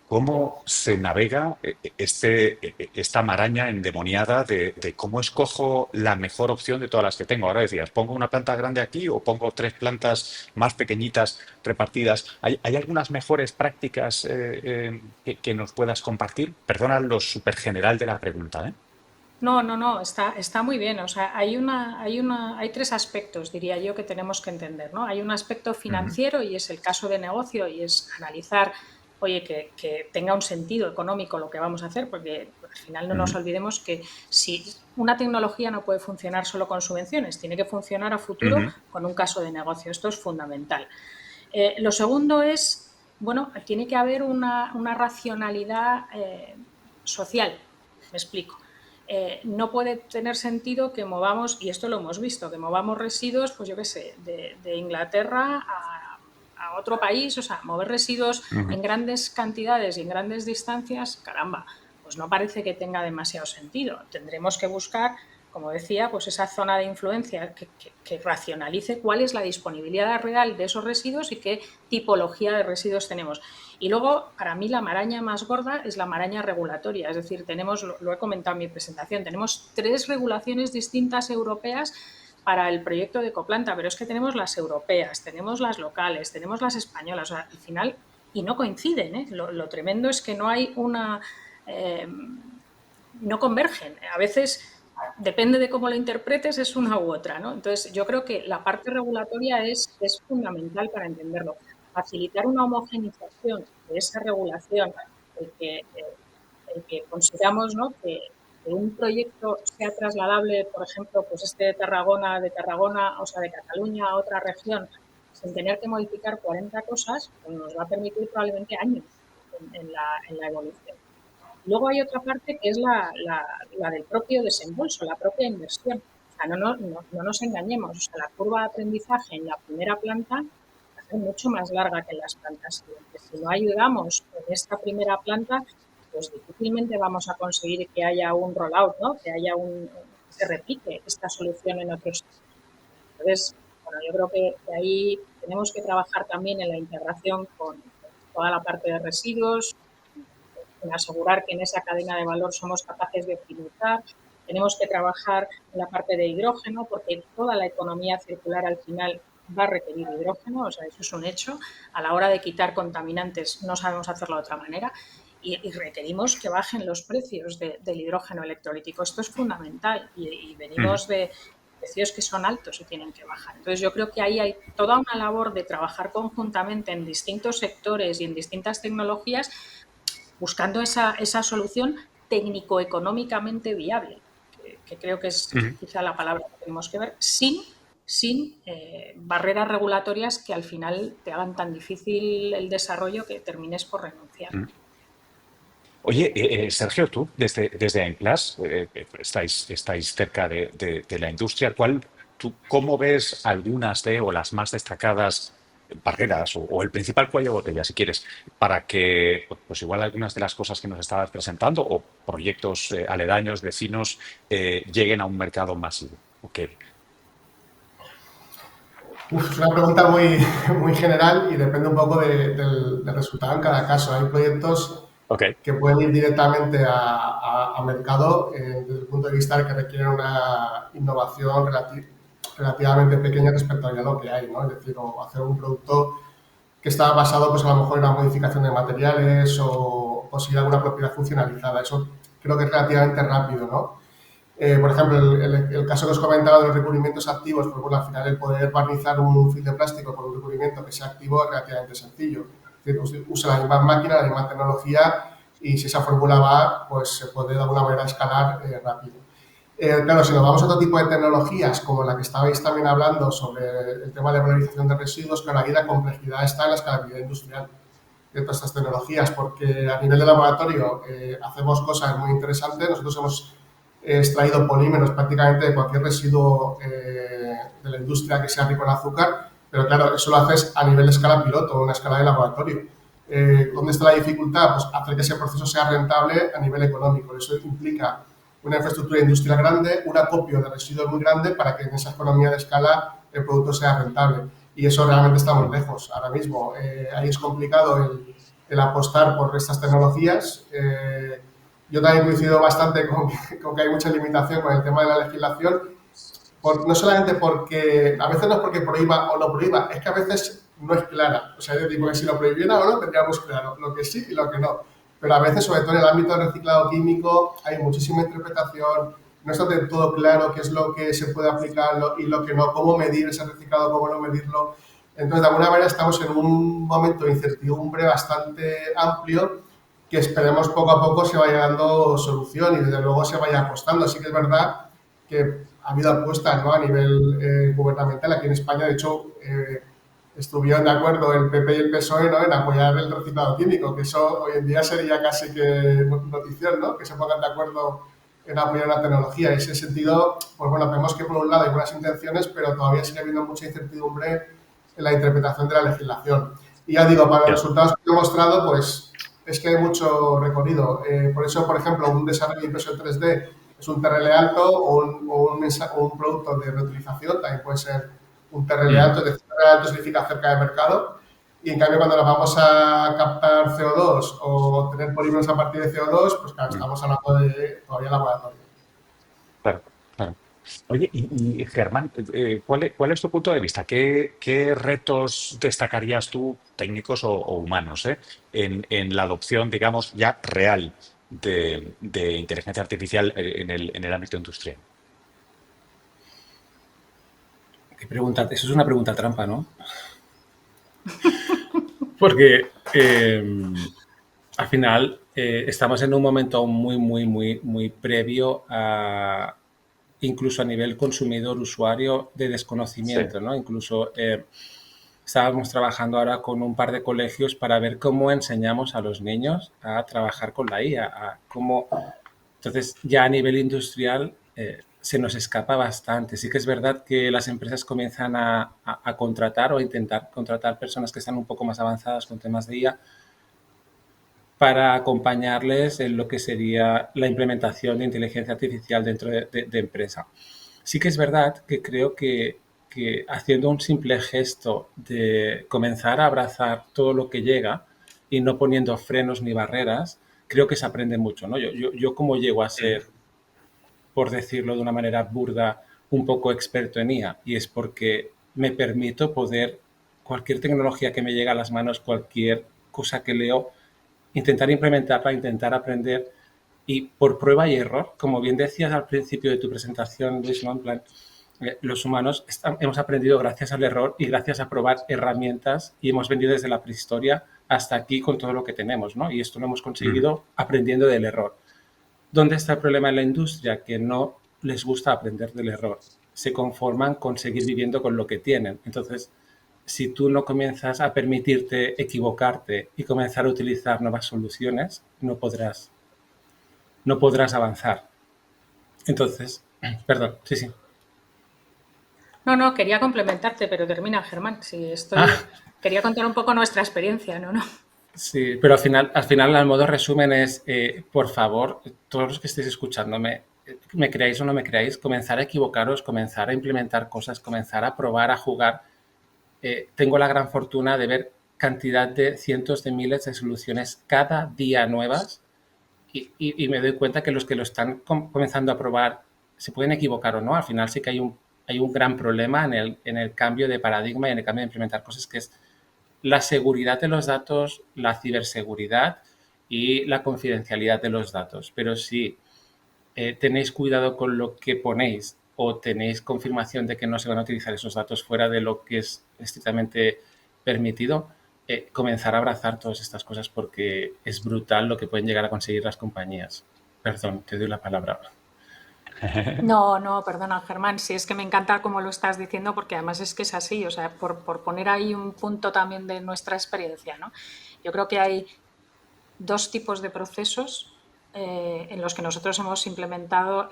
¿Cómo se navega esta maraña endemoniada de cómo escojo la mejor opción de todas las que tengo? Ahora decías, ¿pongo una planta grande aquí o pongo 3 plantas más pequeñitas repartidas? ¿Hay algunas mejores prácticas que nos puedas compartir? Perdona lo súper general de la pregunta, ¿eh? No, está muy bien. O sea, hay 3 aspectos, diría yo, que tenemos que entender, ¿no? Hay un aspecto financiero y es el caso de negocio y es analizar, oye, que tenga un sentido económico lo que vamos a hacer, porque al final no nos olvidemos que si una tecnología no puede funcionar solo con subvenciones, tiene que funcionar a futuro con un caso de negocio. Esto es fundamental. Lo segundo es, bueno, tiene que haber una racionalidad social. Me explico. No puede tener sentido que movamos, y esto lo hemos visto, que movamos residuos, pues yo qué sé, de Inglaterra a otro país, o sea, mover residuos en grandes cantidades y en grandes distancias, caramba, pues no parece que tenga demasiado sentido. Tendremos que buscar, como decía, pues esa zona de influencia que racionalice cuál es la disponibilidad real de esos residuos y qué tipología de residuos tenemos. Y luego, para mí, la maraña más gorda es la maraña regulatoria. Es decir, lo he comentado en mi presentación, tenemos 3 regulaciones distintas europeas para el proyecto de ecoplanta, pero es que tenemos las europeas, tenemos las locales, tenemos las españolas, o sea, al final, y no coinciden, ¿eh? Lo tremendo es que no hay no convergen. A veces, depende de cómo lo interpretes, es una u otra, ¿no? Entonces, yo creo que la parte regulatoria es fundamental para entenderlo. Facilitar una homogenización de esa regulación, el que consigamos, ¿no?, que un proyecto sea trasladable, por ejemplo, pues de Tarragona, o sea, de Cataluña a otra región, sin tener que modificar 40 cosas, pues nos va a permitir probablemente años en la evolución. Luego hay otra parte que es la del propio desembolso, la propia inversión. O sea, no nos engañemos. O sea, la curva de aprendizaje en la primera planta va a ser mucho más larga que en las plantas siguientes. Si no ayudamos en esta primera planta, pues difícilmente vamos a conseguir que haya un rollout, ¿no? Que se replique esta solución en otros sitios. Entonces, bueno, yo creo que ahí tenemos que trabajar también en la integración con toda la parte de residuos, en asegurar que en esa cadena de valor somos capaces de optimizar. Tenemos que trabajar en la parte de hidrógeno, porque toda la economía circular al final va a requerir hidrógeno, o sea, eso es un hecho. A la hora de quitar contaminantes no sabemos hacerlo de otra manera y requerimos que bajen los precios del hidrógeno electrolítico. Esto es fundamental y venimos de precios que son altos y tienen que bajar. Entonces, yo creo que ahí hay toda una labor de trabajar conjuntamente en distintos sectores y en distintas tecnologías buscando esa solución técnico-económicamente viable, que creo que es quizá la palabra que tenemos que ver, sin barreras regulatorias que al final te hagan tan difícil el desarrollo que termines por renunciar. Oye, Sergio, tú desde AIMPLAS estáis cerca de la industria. ¿Cómo ves algunas o las más destacadas barreras o el principal cuello de botella, si quieres, para que pues igual algunas de las cosas que nos estabas presentando o proyectos aledaños, vecinos, lleguen a un mercado masivo? Okay. Es una pregunta muy general y depende un poco del resultado en cada caso. Hay proyectos que pueden ir directamente a mercado desde el punto de vista de que requieren una innovación relativamente pequeña respecto a lo que hay, ¿no? Es decir, o hacer un producto que está basado pues a lo mejor en la modificación de materiales o conseguir alguna propiedad funcionalizada. Eso creo que es relativamente rápido, ¿no? Por ejemplo, el caso que os comentaba de los recubrimientos activos, pues bueno, al final el poder barnizar un film de plástico con un recubrimiento que sea activo es relativamente sencillo. Es decir, usa la misma máquina, la misma tecnología y si esa fórmula va, pues se puede de alguna manera escalar rápido. Claro, si nos vamos a otro tipo de tecnologías, como la que estabais también hablando sobre el tema de valorización de residuos, claro, ahí la complejidad está en la escalabilidad industrial de todas estas tecnologías, porque a nivel de laboratorio hacemos cosas muy interesantes. Nosotros hemos extraído polímeros prácticamente de cualquier residuo de la industria que sea rico en azúcar, pero claro, eso lo haces a nivel de escala piloto, una escala de laboratorio. ¿Dónde está la dificultad? Pues hacer que ese proceso sea rentable a nivel económico. Eso implica una infraestructura industrial grande, un acopio de residuos muy grande para que en esa economía de escala el producto sea rentable. Y eso realmente está muy lejos ahora mismo. Ahí es complicado el apostar por estas tecnologías. Yo también coincido bastante con que hay mucha limitación con el tema de la legislación, no solamente porque, a veces no es porque prohíba o no prohíba, es que a veces no es clara. O sea, yo digo que si lo prohibiera o no, tendríamos claro lo que sí y lo que no. Pero a veces, sobre todo en el ámbito del reciclado químico, hay muchísima interpretación, no está del todo claro qué es lo que se puede aplicar y lo que no, cómo medir ese reciclado, cómo no medirlo. Entonces, de alguna manera estamos en un momento de incertidumbre bastante amplio que esperemos poco a poco se vaya dando solución y desde luego se vaya apostando. Así que es verdad que ha habido apuestas, ¿no?, a nivel gubernamental. Aquí en España, de hecho, estuvieron de acuerdo el PP y el PSOE, ¿no?, en apoyar el reciclado químico, que eso hoy en día sería casi que notición, ¿no?, que se pongan de acuerdo en apoyar la tecnología. En ese sentido, pues bueno, vemos que por un lado hay buenas intenciones, pero todavía sigue habiendo mucha incertidumbre en la interpretación de la legislación. Y ya digo, para los resultados que he mostrado, pues es que hay mucho recorrido. Por eso, por ejemplo, un desarrollo de impresión 3D es un TRL alto o un producto de reutilización, también puede ser un TRL alto, es decir, TRL alto significa cerca de mercado. Y en cambio, cuando nos vamos a captar CO2 o tener polímeros a partir de CO2, pues claro, estamos hablando de todavía laboratorio. Claro, claro. Oye, y Germán, ¿cuál es tu punto de vista? ¿Qué retos destacarías tú, técnicos o humanos, en la adopción, digamos, ya real de inteligencia artificial en el ámbito industrial? ¿Qué pregunta? Eso es una pregunta trampa, ¿no? Porque al final estamos en un momento muy previo a incluso a nivel consumidor, usuario, de desconocimiento, Sí. ¿no? Incluso estábamos trabajando ahora con un par de colegios para ver cómo enseñamos a los niños a trabajar con la IA, Entonces, ya a nivel industrial se nos escapa bastante. Sí que es verdad que las empresas comienzan a contratar o a intentar contratar personas que están un poco más avanzadas con temas de IA para acompañarles en lo que sería la implementación de inteligencia artificial dentro de empresa. Sí que es verdad que creo que haciendo un simple gesto de comenzar a abrazar todo lo que llega y no poniendo frenos ni barreras, creo que se aprende mucho, ¿no? Yo como llego a ser, por decirlo de una manera burda, un poco experto en IA, y es porque me permito poder, cualquier tecnología que me llegue a las manos, cualquier cosa que leo, intentar implementarla, intentar aprender y por prueba y error, como bien decías al principio de tu presentación, Luis, ¿no? En plan, los humanos hemos aprendido gracias al error y gracias a probar herramientas y hemos venido desde la prehistoria hasta aquí con todo lo que tenemos, ¿no? Y esto lo hemos conseguido aprendiendo del error. ¿Dónde está el problema en la industria? Que no les gusta aprender del error. Se conforman con seguir viviendo con lo que tienen. Entonces, si tú no comienzas a permitirte equivocarte y comenzar a utilizar nuevas soluciones, no podrás avanzar. Entonces, perdón, sí. No, quería complementarte, pero termina, Germán. Sí, quería contar un poco nuestra experiencia, ¿no? Sí, pero al final, al modo resumen es, por favor, todos los que estéis escuchándome, me creáis o no me creáis, comenzar a equivocaros, comenzar a implementar cosas, comenzar a probar, a jugar. Tengo la gran fortuna de ver cantidad de cientos de miles de soluciones cada día nuevas y me doy cuenta que los que lo están comenzando a probar se pueden equivocar o no. Al final sí que hay un gran problema en el cambio de paradigma y en el cambio de implementar cosas, que es la seguridad de los datos, la ciberseguridad y la confidencialidad de los datos. Pero si ¿tenéis cuidado con lo que ponéis o tenéis confirmación de que no se van a utilizar esos datos fuera de lo que es estrictamente permitido? Comenzar a abrazar todas estas cosas porque es brutal lo que pueden llegar a conseguir las compañías. Perdón, te doy la palabra. No, perdona, Germán, sí, es que me encanta cómo lo estás diciendo porque además es que es así, o sea, por poner ahí un punto también de nuestra experiencia, ¿no? Yo creo que hay dos tipos de procesos en los que nosotros hemos implementado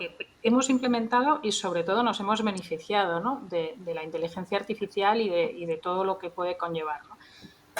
y sobre todo nos hemos beneficiado, ¿no? de la inteligencia artificial y de todo lo que puede conllevar, ¿no?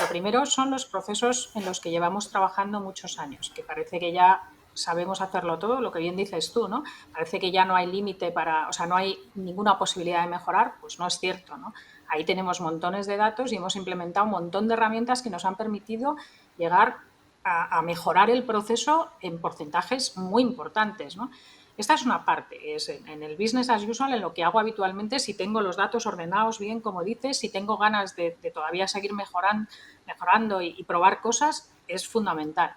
Lo primero son los procesos en los que llevamos trabajando muchos años, que parece que ya sabemos hacerlo todo, lo que bien dices tú, ¿no? Parece que ya no hay límite o sea, no hay ninguna posibilidad de mejorar, pues no es cierto, ¿no? Ahí tenemos montones de datos y hemos implementado un montón de herramientas que nos han permitido llegar a mejorar el proceso en porcentajes muy importantes, ¿no? Esta es una parte, es en el business as usual, en lo que hago habitualmente, si tengo los datos ordenados bien, como dices, si tengo ganas de todavía seguir mejorando y probar cosas, es fundamental.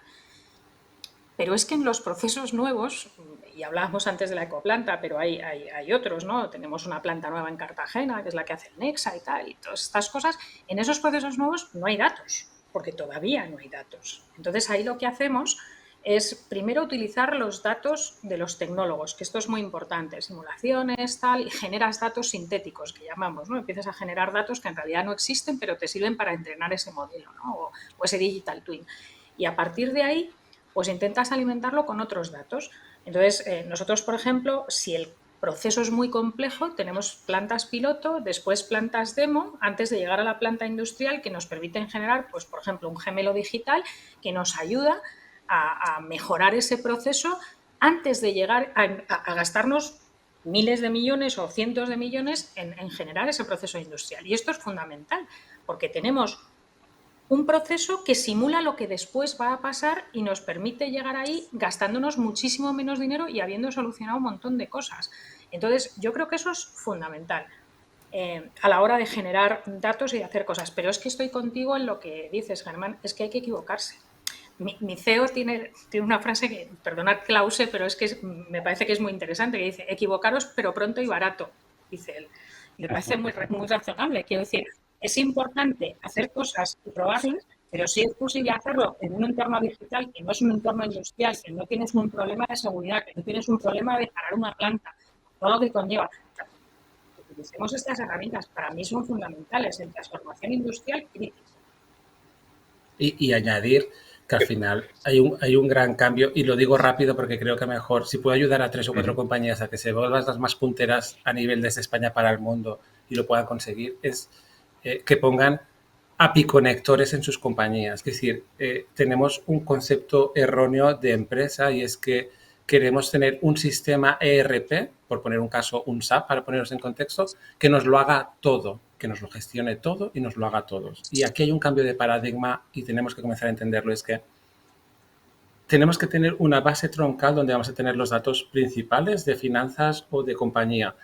Pero es que en los procesos nuevos, y hablábamos antes de la ecoplanta, pero hay otros, ¿no? Tenemos una planta nueva en Cartagena, que es la que hace el Nexa y tal, y todas estas cosas. En esos procesos nuevos no hay datos, porque todavía no hay datos. Entonces ahí lo que hacemos es primero utilizar los datos de los tecnólogos, que esto es muy importante, simulaciones, tal, y generas datos sintéticos, que llamamos, ¿no? Empiezas a generar datos que en realidad no existen, pero te sirven para entrenar ese modelo, ¿no? O ese digital twin. Y a partir de ahí, pues intentas alimentarlo con otros datos. Entonces, nosotros, por ejemplo, si el proceso es muy complejo, tenemos plantas piloto, después plantas demo, antes de llegar a la planta industrial, que nos permiten generar, pues, por ejemplo, un gemelo digital que nos ayuda a mejorar ese proceso antes de llegar a gastarnos miles de millones o cientos de millones en generar ese proceso industrial. Y esto es fundamental, porque tenemos un proceso que simula lo que después va a pasar y nos permite llegar ahí gastándonos muchísimo menos dinero y habiendo solucionado un montón de cosas. Entonces, yo creo que eso es fundamental a la hora de generar datos y de hacer cosas. Pero es que estoy contigo en lo que dices, Germán, es que hay que equivocarse. Mi CEO tiene una frase que, perdonad que la use, pero es que me parece que es muy interesante, que dice, equivocaros pero pronto y barato, dice él. Y me parece muy razonable. Quiero decir, es importante hacer cosas y probarlas, pero si es posible hacerlo en un entorno digital que no es un entorno industrial, que no tienes un problema de seguridad, que no tienes un problema de parar una planta, todo lo que conlleva. Utilicemos estas herramientas, para mí son fundamentales en transformación industrial crítica. Y añadir que al final hay un gran cambio, y lo digo rápido porque creo que mejor, si puedo ayudar a 3 o 4 compañías a que se vuelvan las más punteras a nivel desde España para el mundo y lo puedan conseguir, es que pongan API conectores en sus compañías. Es decir, tenemos un concepto erróneo de empresa y es que queremos tener un sistema ERP, por poner un caso, un SAP, para ponernos en contexto, que nos lo haga todo, que nos lo gestione todo y nos lo haga todos. Y aquí hay un cambio de paradigma y tenemos que comenzar a entenderlo, es que tenemos que tener una base troncal donde vamos a tener los datos principales de finanzas o de compañía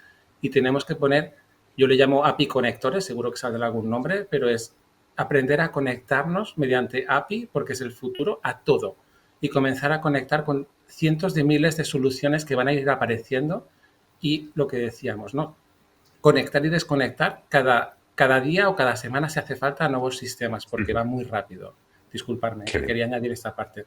y tenemos que poner, yo le llamo API conectores, seguro que saldrá algún nombre, pero es aprender a conectarnos mediante API, porque es el futuro, a todo y comenzar a conectar con cientos de miles de soluciones que van a ir apareciendo y lo que decíamos, ¿no? Conectar y desconectar cada día o cada semana se hace falta nuevos sistemas porque va muy rápido. Disculparme, quería añadir esta parte.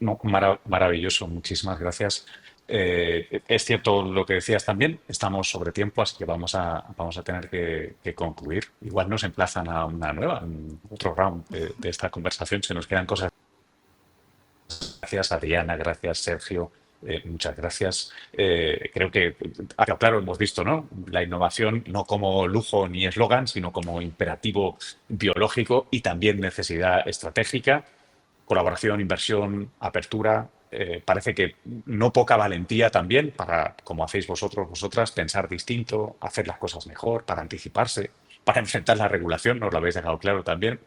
No, maravilloso, muchísimas gracias. Es cierto lo que decías también, estamos sobre tiempo, así que vamos a tener que concluir. Igual nos emplazan a una nueva, otro round de esta conversación, se nos quedan cosas. Gracias, Adriana, gracias, Sergio. Muchas gracias. Creo que, claro, hemos visto, ¿no? La innovación no como lujo ni eslogan, sino como imperativo biológico y también necesidad estratégica. Colaboración, inversión, apertura. Parece que no poca valentía también para, como hacéis vosotras, pensar distinto, hacer las cosas mejor, para anticiparse, para enfrentar la regulación, nos lo habéis dejado claro también.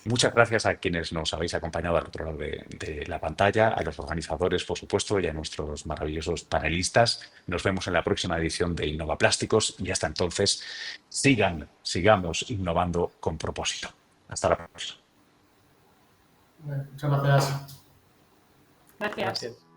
Muchas gracias a quienes nos habéis acompañado al otro lado de la pantalla, a los organizadores, por supuesto, y a nuestros maravillosos panelistas. Nos vemos en la próxima edición de Innova Plásticos y hasta entonces sigamos innovando con propósito. Hasta la próxima. Muchas gracias. Gracias.